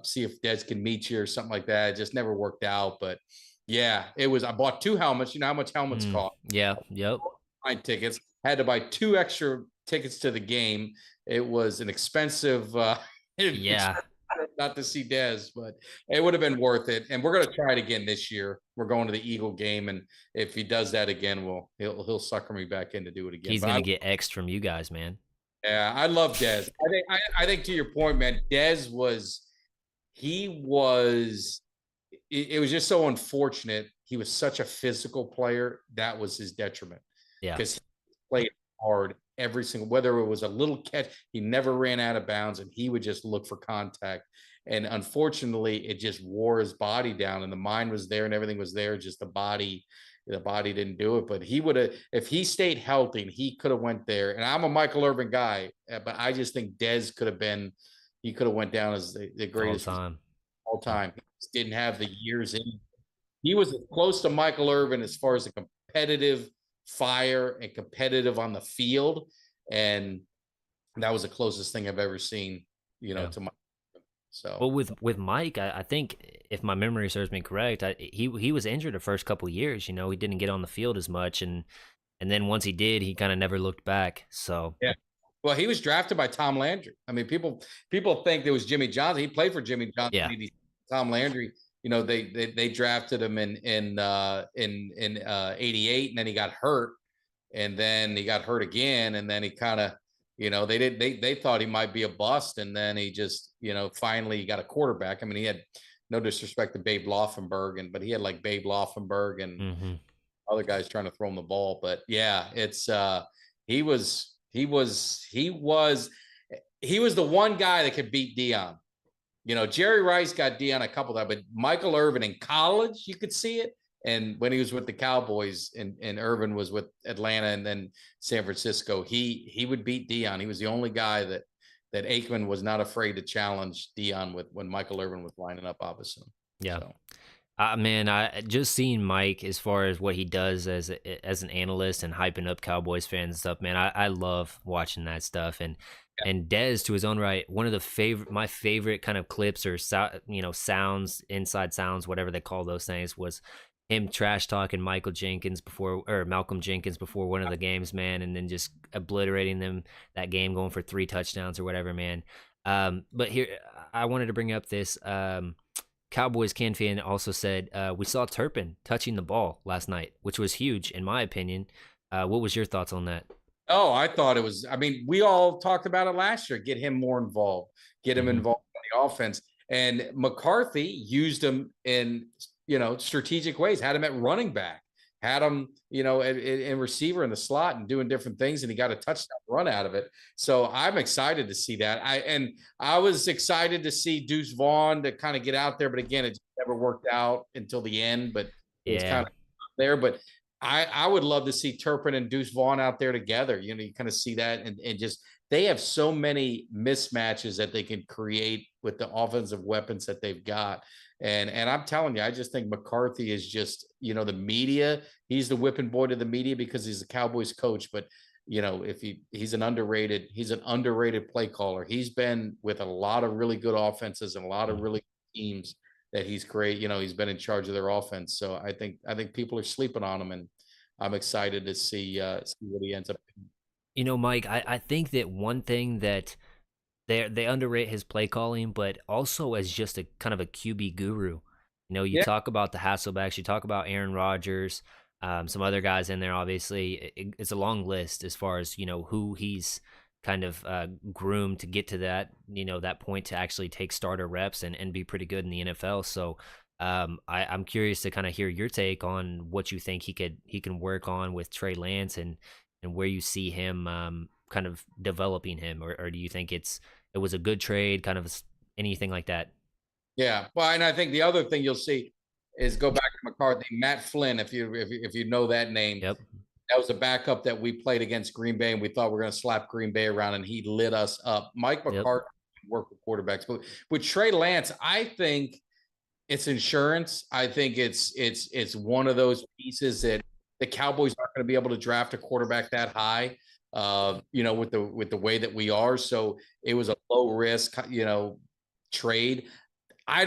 see if Dez can meet you or something like that. It just never worked out. But yeah, I bought 2 helmets. You know how much helmets cost? Yeah. Yep. Tickets. Had to buy 2 extra tickets to the game. It was an expensive, not to see Dez, but it would have been worth it. And we're going to try it again this year. We're going to the Eagle game, and if he does that again, he'll sucker me back in to do it again. He's going to get X from you guys, man. Yeah, I love Dez. I think to your point, man, Dez it was just so unfortunate. He was such a physical player. That was his detriment. Yeah. Because he played hard whether it was a little catch, he never ran out of bounds, and he would just look for contact. And unfortunately, it just wore his body down, and the mind was there and everything was there. Just the body didn't do it. But he would have, if he stayed healthy, he could have went there. And I'm a Michael Irvin guy, but I just think Dez could have been, he could have went down as the greatest all time. He just didn't have the years in. He was close to Michael Irvin as far as the competitive fire and competitive on the field. And that was the closest thing I've ever seen, to Mike. So, well, with Mike, I think if my memory serves me correct, he was injured the first couple years. He didn't get on the field as much, and then once he did, he kind of never looked back. So yeah. Well, he was drafted by Tom Landry. I mean, people think it was Jimmy Johnson. He played for Jimmy Johnson. Yeah. Tom Landry. They drafted him in '88, and then he got hurt, and then he got hurt again, and then he kind of, they thought he might be a bust, and then he just, finally got a quarterback. I mean, he had, no disrespect to Babe Laufenberg, but he had like Babe Laufenberg and other guys trying to throw him the ball. But yeah, it's he was the one guy that could beat Dion. Jerry Rice got Dion a couple of times, but Michael Irvin in college, you could see it. And when he was with the Cowboys and Irvin was with Atlanta and then San Francisco, he would beat Dion. He was the only guy that Aikman was not afraid to challenge Dion with when Michael Irvin was lining up opposite him. Yeah. So. Man, I just seen Mike as far as what he does as an analyst and hyping up Cowboys fans and stuff. Man, I love watching that stuff. And Dez, to his own right, one of my favorite kind of clips or sounds, inside sounds, whatever they call those things, was him trash talking Malcolm Jenkins before one of the games, man, and then just obliterating them that game, going for 3 touchdowns or whatever, man. But here I wanted to bring up this. Cowboys Ken fan also said, we saw Turpin touching the ball last night, which was huge in my opinion. What was your thoughts on that? Oh, I thought it was, I mean, we all talked about it last year, get him more involved, get him involved in the offense. And McCarthy used him in, strategic ways, had him at running back, had him, in receiver in the slot and doing different things. And he got a touchdown run out of it. So I'm excited to see that. I was excited to see Deuce Vaughn to kind of get out there, but again, it just never worked out until the end, but it was kind of there. But I would love to see Turpin and Deuce Vaughn out there together. You kind of see that and just, they have so many mismatches that they can create with the offensive weapons that they've got. And I'm telling you, I just think McCarthy is just, the media, he's the whipping boy to the media because he's the Cowboys coach. But, if he's an underrated play caller. He's been with a lot of really good offenses and a lot of really good teams that he's created. He's been in charge of their offense. So I think people are sleeping on him, and I'm excited to see what he ends up doing. Mike, I think that one thing that they underrate his play calling, but also as just a kind of a QB guru. You talk about the Hasselbacks, you talk about Aaron Rodgers, some other guys in there. Obviously, it's a long list as far as who he's kind of groomed to get to that that point to actually take starter reps and be pretty good in the NFL. So I'm curious to kind of hear your take on what you think he can work on with Trey Lance and where you see him kind of developing him, or do you think it was a good trade, kind of anything like that? Yeah, well, and I think the other thing you'll see is, go back to McCarthy, Matt Flynn, if you know that name. Yep. That was a backup that we played against Green Bay, and we thought we were going to slap Green Bay around, and he lit us up. Mike McCarthy worked with quarterbacks, but with Trey Lance, I think it's insurance. I think it's one of those pieces that the Cowboys aren't going to be able to draft a quarterback that high, with the way that we are. So it was a low risk, trade. I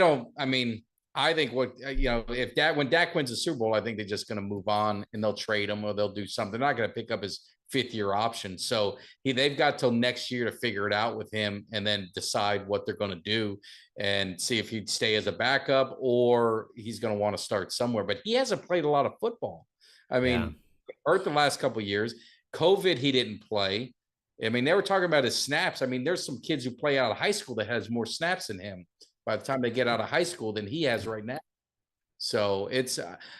think when Dak wins the Super Bowl, I think they're just going to move on and they'll trade him or they'll do something. They're not going to pick up his 5th-year option. So they've got till next year to figure it out with him and then decide what they're going to do and see if he'd stay as a backup or he's going to want to start somewhere. But he hasn't played a lot of football. Hurt the last couple of years. COVID, he didn't play. They were talking about his snaps. There's some kids who play out of high school that has more snaps than him by the time they get out of high school than he has right now. So it's,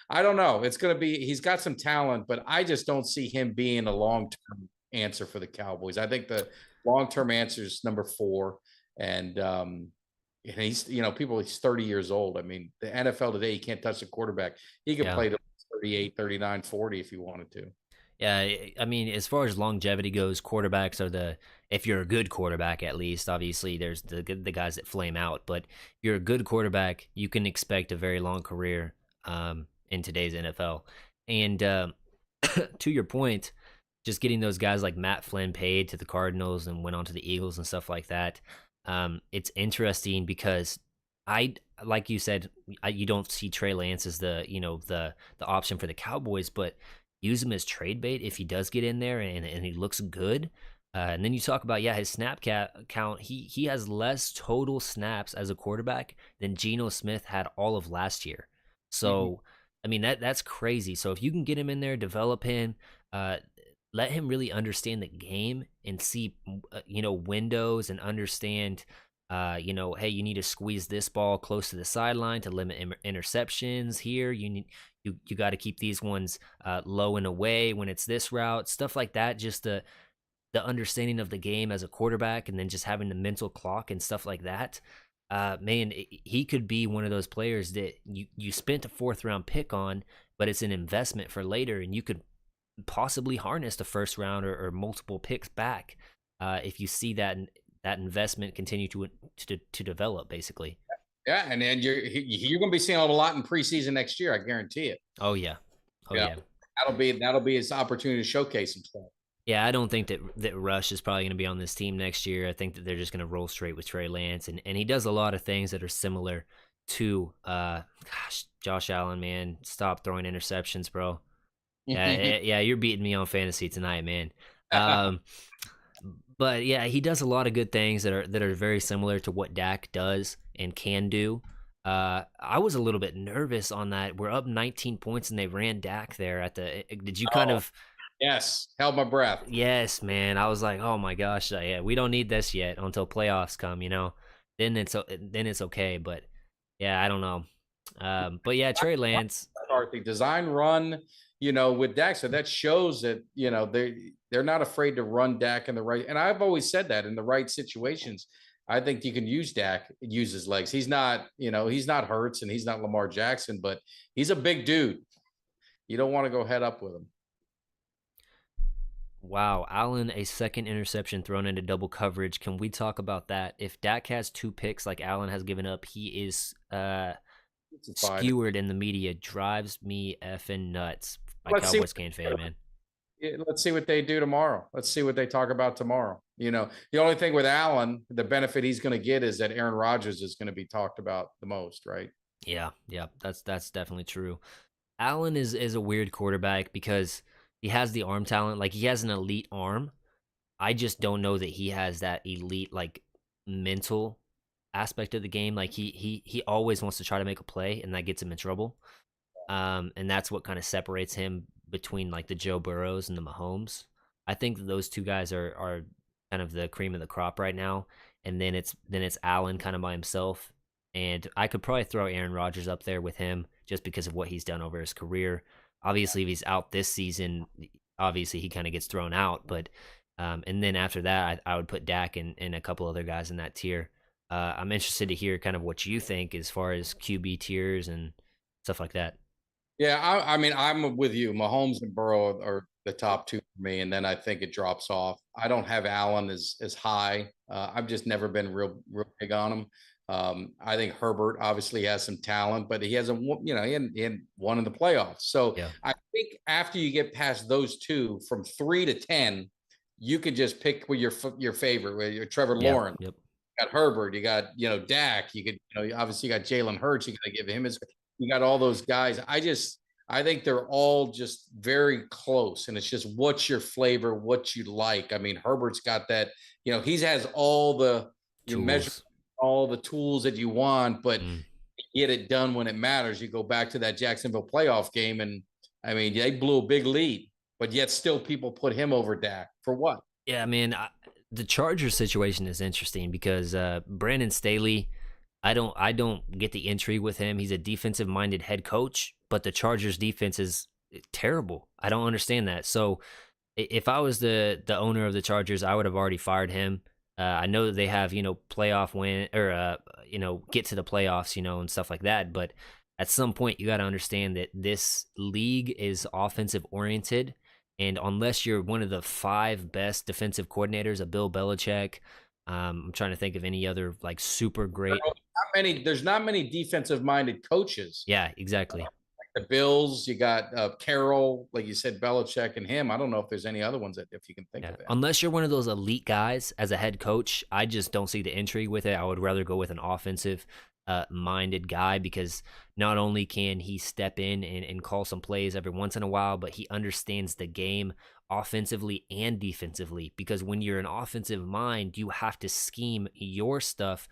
I don't know. It's going to be, he's got some talent, but I just don't see him being a long-term answer for the Cowboys. I think the long-term answer is number 4. And And he's, he's 30 years old. I mean, the NFL today, you can't touch the quarterback. He could Yeah. play to 38, 39, 40 if he wanted to. Yeah, I mean, as far as longevity goes, quarterbacks are if you're a good quarterback, at least, obviously there's the guys that flame out, but if you're a good quarterback, you can expect a very long career in today's NFL. And to your point, just getting those guys like Matt Flynn paid to the Cardinals and went on to the Eagles and stuff like that, it's interesting because like you said, you don't see Trey Lance as the option for the Cowboys, but use him as trade bait if he does get in there and he looks good. And then you talk about his snap count. He has less total snaps as a quarterback than Geno Smith had all of last year. So I mean that's crazy. So if you can get him in there, develop him, let him really understand the game and see windows and understand. Hey, you need to squeeze this ball close to the sideline to limit interceptions. Here, you got to keep these ones low and away when it's this route, stuff like that. Just the understanding of the game as a quarterback, and then just having the mental clock and stuff like that. Man, he could be one of those players that you spent a 4th-round pick on, but it's an investment for later, and you could possibly harness the 1st round or multiple picks back if you see that investment continue to develop, basically. Yeah, and then you're going to be seeing a lot in preseason next year. I guarantee it. Oh yeah. That'll be his opportunity to showcase himself. Yeah, I don't think that Rush is probably going to be on this team next year. I think that they're just going to roll straight with Trey Lance, and he does a lot of things that are similar to Josh Allen. Man, stop throwing interceptions, bro. Yeah, you're beating me on fantasy tonight, man. But yeah, he does a lot of good things that are very similar to what Dak does and can do. I was a little bit nervous on that. We're up 19 points and they ran Dak there at the. Did you kind of? Yes, held my breath. Yes, man. I was like, oh my gosh, yeah, we don't need this yet until playoffs come. Then it's okay. But yeah, I don't know. But yeah, Trey Lance. Design run, with Dak. So that shows that, they're not afraid to run Dak in the right. And I've always said that in the right situations, I think you can use Dak, use his legs. He's not, he's not Hurts and he's not Lamar Jackson, but he's a big dude. You don't want to go head up with him. Wow, Allen, a 2nd interception thrown into double coverage. Can we talk about that? If Dak has 2 picks like Allen has given up, he is skewered in the media. Drives me effing nuts. Cowboys fan, man. Let's see what they do tomorrow. Let's see what they talk about tomorrow. The only thing with Allen, the benefit he's going to get is that Aaron Rodgers is going to be talked about the most, right? Yeah, that's definitely true. Allen is a weird quarterback because he has the arm talent. Like, he has an elite arm. I just don't know that he has that elite, like, mental aspect of the game. Like, he always wants to try to make a play, and that gets him in trouble. And that's what kind of separates him between, like, the Joe Burrows and the Mahomes. I think that those two guys are kind of the cream of the crop right now. And then it's Allen kind of by himself. And I could probably throw Aaron Rodgers up there with him just because of what he's done over his career. Obviously, if he's out this season, obviously he kind of gets thrown out. But and then after that, I would put Dak and a couple other guys in that tier. I'm interested to hear kind of what you think as far as QB tiers and stuff like that. Yeah, I mean, I'm with you. Mahomes and Burrow are the top 2 for me, and then I think it drops off. I don't have Allen as high. I've just never been real big on him. I think Herbert obviously has some talent, but he hasn't, he hadn't won in the playoffs. So yeah. I think after you get past those 2, from 3 to 10, you could just pick with your favorite, with your Trevor Lawrence. Yep. You got Herbert, you got, Dak, you could, obviously you got Jalen Hurts, you got to give him you got all those guys. I think they're all just very close, and it's just what's your flavor, what you like. I mean, Herbert's got that, he has all the measure, all the tools that you want, but get it done when it matters. You go back to that Jacksonville playoff game, and I mean, they blew a big lead, but yet still people put him over Dak for what? Yeah, I mean, the Chargers situation is interesting because Brandon Staley, I don't get the intrigue with him. He's a defensive-minded head coach, but the Chargers defense is terrible. I don't understand that. So if I was the owner of the Chargers, I would have already fired him. I know that they have, playoff win or get to the playoffs, and stuff like that. But at some point, you got to understand that this league is offensive oriented, and unless you're one of the five best defensive coordinators, a Bill Belichick, I'm trying to think of any other like super great. There's not many defensive minded coaches. Yeah, exactly. The Bills, you got Carroll, like you said, Belichick and him. I don't know if there's any other ones that if you can think Yeah. of that. Unless you're one of those elite guys as a head coach, I just don't see the intrigue with it. I would rather go with an offensive minded guy because not only can he step in and call some plays every once in a while, but he understands the game offensively and defensively. Because when you're an offensive mind, you have to scheme your stuff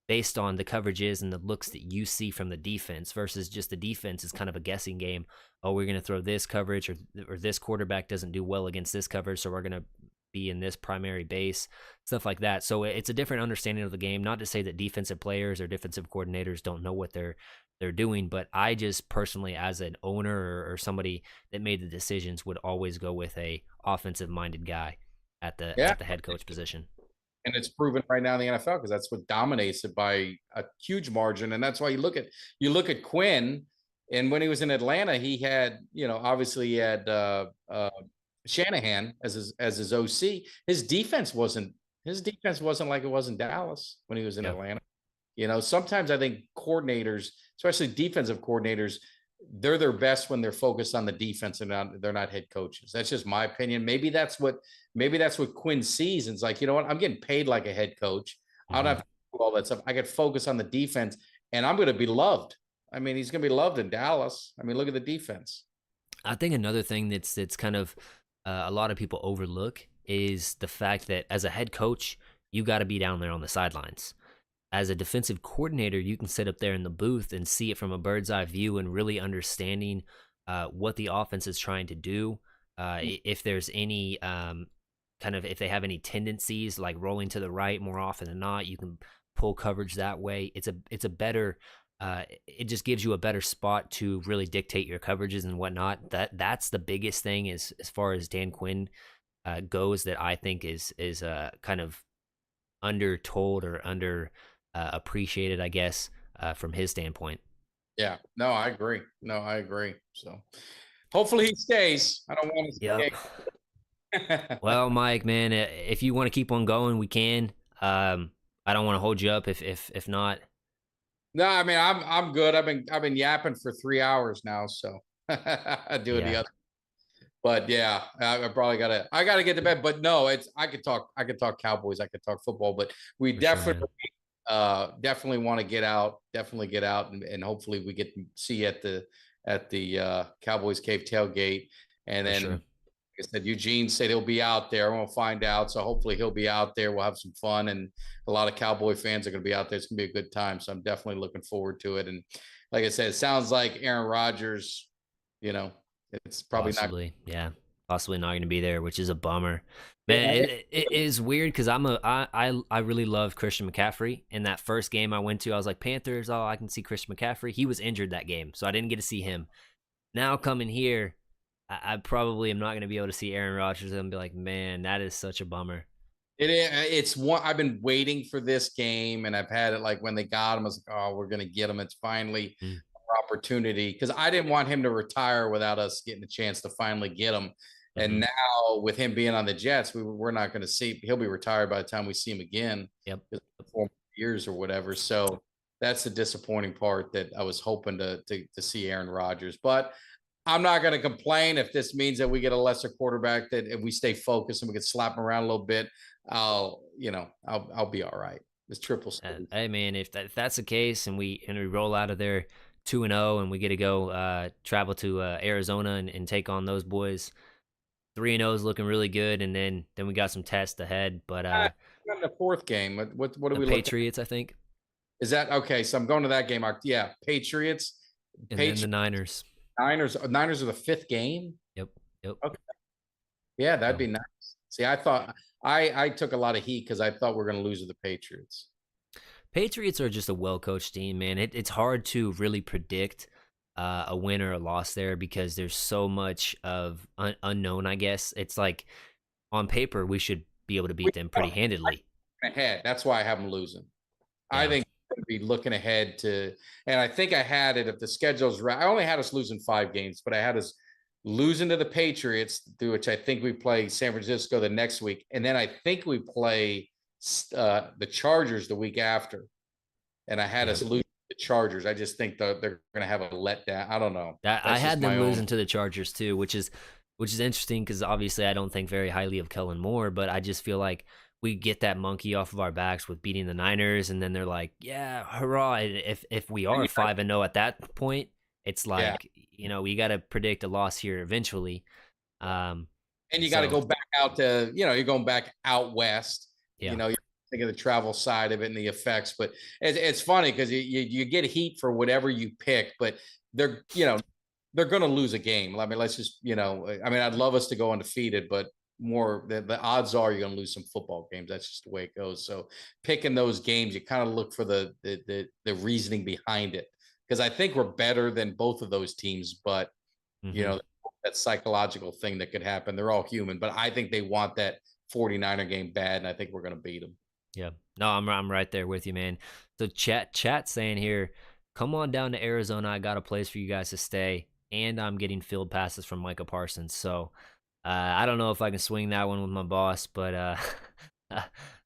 based on the coverages and the looks that you see from the defense versus just the defense is kind of a guessing game. Oh, we're going to throw this coverage or this quarterback doesn't do well against this coverage, so we're going to be in this primary base, stuff like that. So it's a different understanding of the game. Not to say that defensive players or defensive coordinators don't know what they're doing, but I just personally, as an owner or somebody that made the decisions, would always go with a offensive minded guy at the head coach position. And it's proven right now in the NFL because that's what dominates it by a huge margin. And that's why you look at Quinn, and when he was in Atlanta, he had, obviously he had Shanahan as his OC. His defense wasn't like it was in Dallas when he was in Atlanta. Sometimes I think coordinators, especially defensive coordinators, they're their best when they're focused on the defense and they're not head coaches. That's just my opinion. Maybe that's what Quinn sees. And it's like, you know what? I'm getting paid like a head coach. I don't have to do all that stuff. I could focus on the defense and I'm going to be loved. I mean, he's going to be loved in Dallas. I mean, look at the defense. I think another thing that's kind of a lot of people overlook is the fact that as a head coach, you got to be down there on the sidelines. As a defensive coordinator, you can sit up there in the booth and see it from a bird's eye view and really understanding what the offense is trying to do. If there's any if they have any tendencies like rolling to the right more often than not, you can pull coverage that way. It's a better. It just gives you a better spot to really dictate your coverages and whatnot. That's the biggest thing as far as Dan Quinn goes that I think is kind of undertold or under appreciated, I guess, from his standpoint. Yeah, no, I agree. So hopefully he stays. I don't want to stay. Yep. Well, Mike, man, if you want to keep on going, we can. I don't want to hold you up if not. No, I mean I'm good. I've been yapping for 3 hours now, so doing the other. But yeah, I probably gotta get to bed. But no, I could talk Cowboys, I could talk football, but we definitely want to get out. Definitely get out, and hopefully we get to see at the Cowboys Cave tailgate. And then, like I said, Eugene said he'll be out there. We'll find out. So hopefully he'll be out there. We'll have some fun, and a lot of Cowboy fans are going to be out there. It's going to be a good time. So I'm definitely looking forward to it. And like I said, it sounds like Aaron Rodgers, it's probably possibly not going to be there, which is a bummer. Man, it is weird because I really love Christian McCaffrey. In that first game I went to, I was like, Panthers, oh, I can see Christian McCaffrey. He was injured that game, so I didn't get to see him. Now coming here, I probably am not going to be able to see Aaron Rodgers and be like, man, that is such a bummer. It's one I've been waiting for this game, and I've had it like when they got him, I was like, oh, we're going to get him. It's finally our opportunity, because I didn't want him to retire without us getting a chance to finally get him. And now with him being on the Jets, we're not going to see. He'll be retired by the time we see him again. 4 years or whatever. So that's the disappointing part, that I was hoping to see Aaron Rodgers. But I'm not going to complain if this means that we get a lesser quarterback, that if we stay focused and we can slap him around a little bit, I'll be all right. It's triple. Hey man, if that's the case, and we roll out of there 2-0, and we get to go travel to Arizona and take on those boys. 3-0 is looking really good, and then we got some tests ahead. But in the fourth game, what are we? Patriots, I think. Is that okay? So I'm going to that game. Yeah, Patriots, and then the Niners. Niners are the fifth game. Yep. Okay. Yeah, that'd be nice. See, I thought I took a lot of heat because I thought we were going to lose to the Patriots. Patriots are just a well-coached team, man. It's hard to really predict a win or a loss there because there's so much of unknown, I guess. It's like on paper we should be able to beat them pretty handedly. ahead. That's why I have them losing. Yeah. I think I'm going to be looking ahead to, and I think I had it if the schedule's right. I only had us losing 5 games, but I had us losing to the Patriots, through which I think we play San Francisco the next week, and then I think we play the Chargers the week after. And I had us lose the Chargers. I just think they're going to have a letdown. I don't know. I had them losing to the Chargers too, which is interesting because obviously I don't think very highly of Kellen Moore, but I just feel like we get that monkey off of our backs with beating the Niners, and then they're like, yeah, hurrah! If we are 5-0 at that point, it's like we got to predict a loss here eventually. And you got to go back out to you're going back out west. Yeah. You're thinking of the travel side of it and the effects, but it's funny because you get heat for whatever you pick, but they're going to lose a game. I mean, let's just I'd love us to go undefeated, but more the odds are you're going to lose some football games. That's just the way it goes. So picking those games, you kind of look for the reasoning behind it, because I think we're better than both of those teams, but that psychological thing that could happen. They're all human, but I think they want that 49er game bad, and I think we're going to beat them. Yeah, no, I'm right there with you, man. So chat saying here, come on down to Arizona. I got a place for you guys to stay, and I'm getting field passes from Micah Parsons. So I don't know if I can swing that one with my boss, but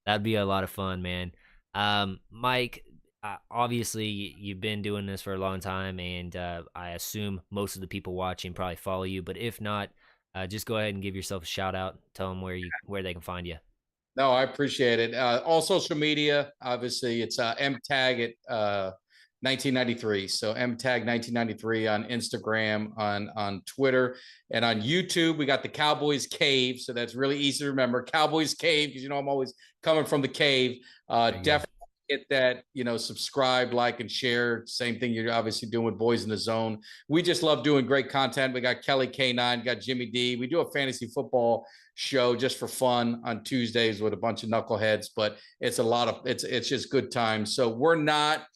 that'd be a lot of fun, man. Mike, obviously you've been doing this for a long time, and I assume most of the people watching probably follow you, but if not, just go ahead and give yourself a shout out. Tell them where they can find you. No, I appreciate it. All social media, obviously, it's mtag at 1993. So mtag 1993 on Instagram, on Twitter, and on YouTube. We got the Cowboys Cave, so that's really easy to remember. Cowboys Cave, because I'm always coming from the cave. Definitely hit that, subscribe, like, and share. Same thing you're obviously doing with Boys in the Zone. We just love doing great content. We got Kelly K9, got Jimmy D. We do a fantasy football show just for fun on Tuesdays with a bunch of knuckleheads, but it's it's just good times. So we're not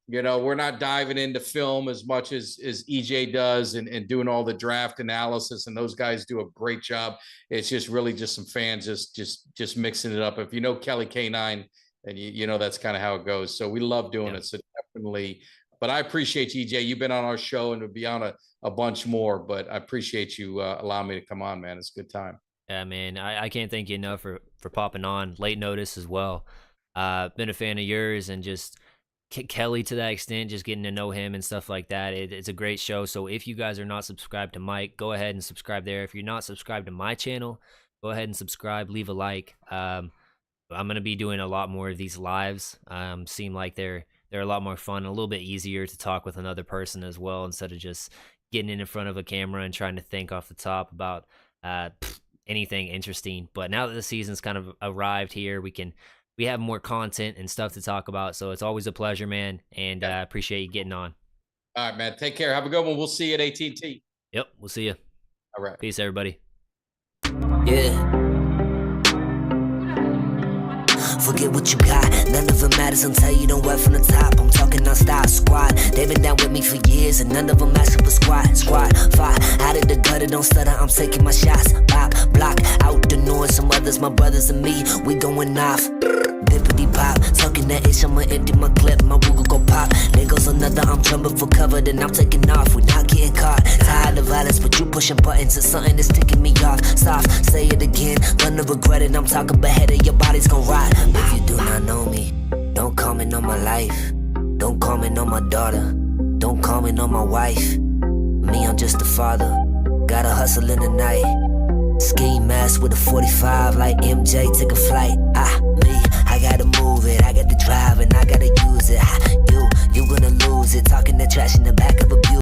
diving into film as much as EJ does and doing all the draft analysis, and those guys do a great job. It's just really just some fans just mixing it up. If you know Kelly K9, and that's kind of how it goes. So we love doing it. So definitely, but I appreciate you, EJ. You've been on our show and we'll be on a bunch more, but I appreciate you allowing me to come on, man. It's a good time. Yeah, man. I can't thank you enough for popping on late notice as well. Been a fan of yours, and just Kelly to that extent, just getting to know him and stuff like that. It's a great show. So if you guys are not subscribed to Mike, go ahead and subscribe there. If you're not subscribed to my channel, go ahead and subscribe, leave a like. I'm going to be doing a lot more of these lives. Seem like they're a lot more fun, a little bit easier to talk with another person as well, instead of just getting in front of a camera and trying to think off the top about anything interesting. But now that the season's kind of arrived here, we have more content and stuff to talk about. So it's always a pleasure, man. And I appreciate you getting on. All right, man. Take care. Have a good one. We'll see you at AT&T. Yep. We'll see you. All right. Peace, everybody. Yeah. Forget what you got, none of it matters until you don't work from the top. I'm talking non-stop squad. They've been down with me for years, and none of them asking for squad. Squad, five, out of the gutter, don't stutter, I'm taking my shots. Pop, block, out the noise, some others, my brothers and me, we going off. Bippity pop, talking that ish, I'ma empty my clip, my Google go pop. There goes another, I'm jumping for cover, then I'm taking off, we not getting caught. Tired of violence, but you pushing buttons, it's something that's ticking me off. Soft, say it again, gonna regret it, I'm talking beheaded, your body's gon' rot. If you do not know me, don't comment on my life. Don't comment on my daughter, don't comment on my wife. Me, I'm just a father, gotta hustle in the night. Ski mask with a 45 like MJ, take a flight. I gotta move it, I got to drive and I gotta use it. You gonna lose it, talking that trash in the back of a Buick.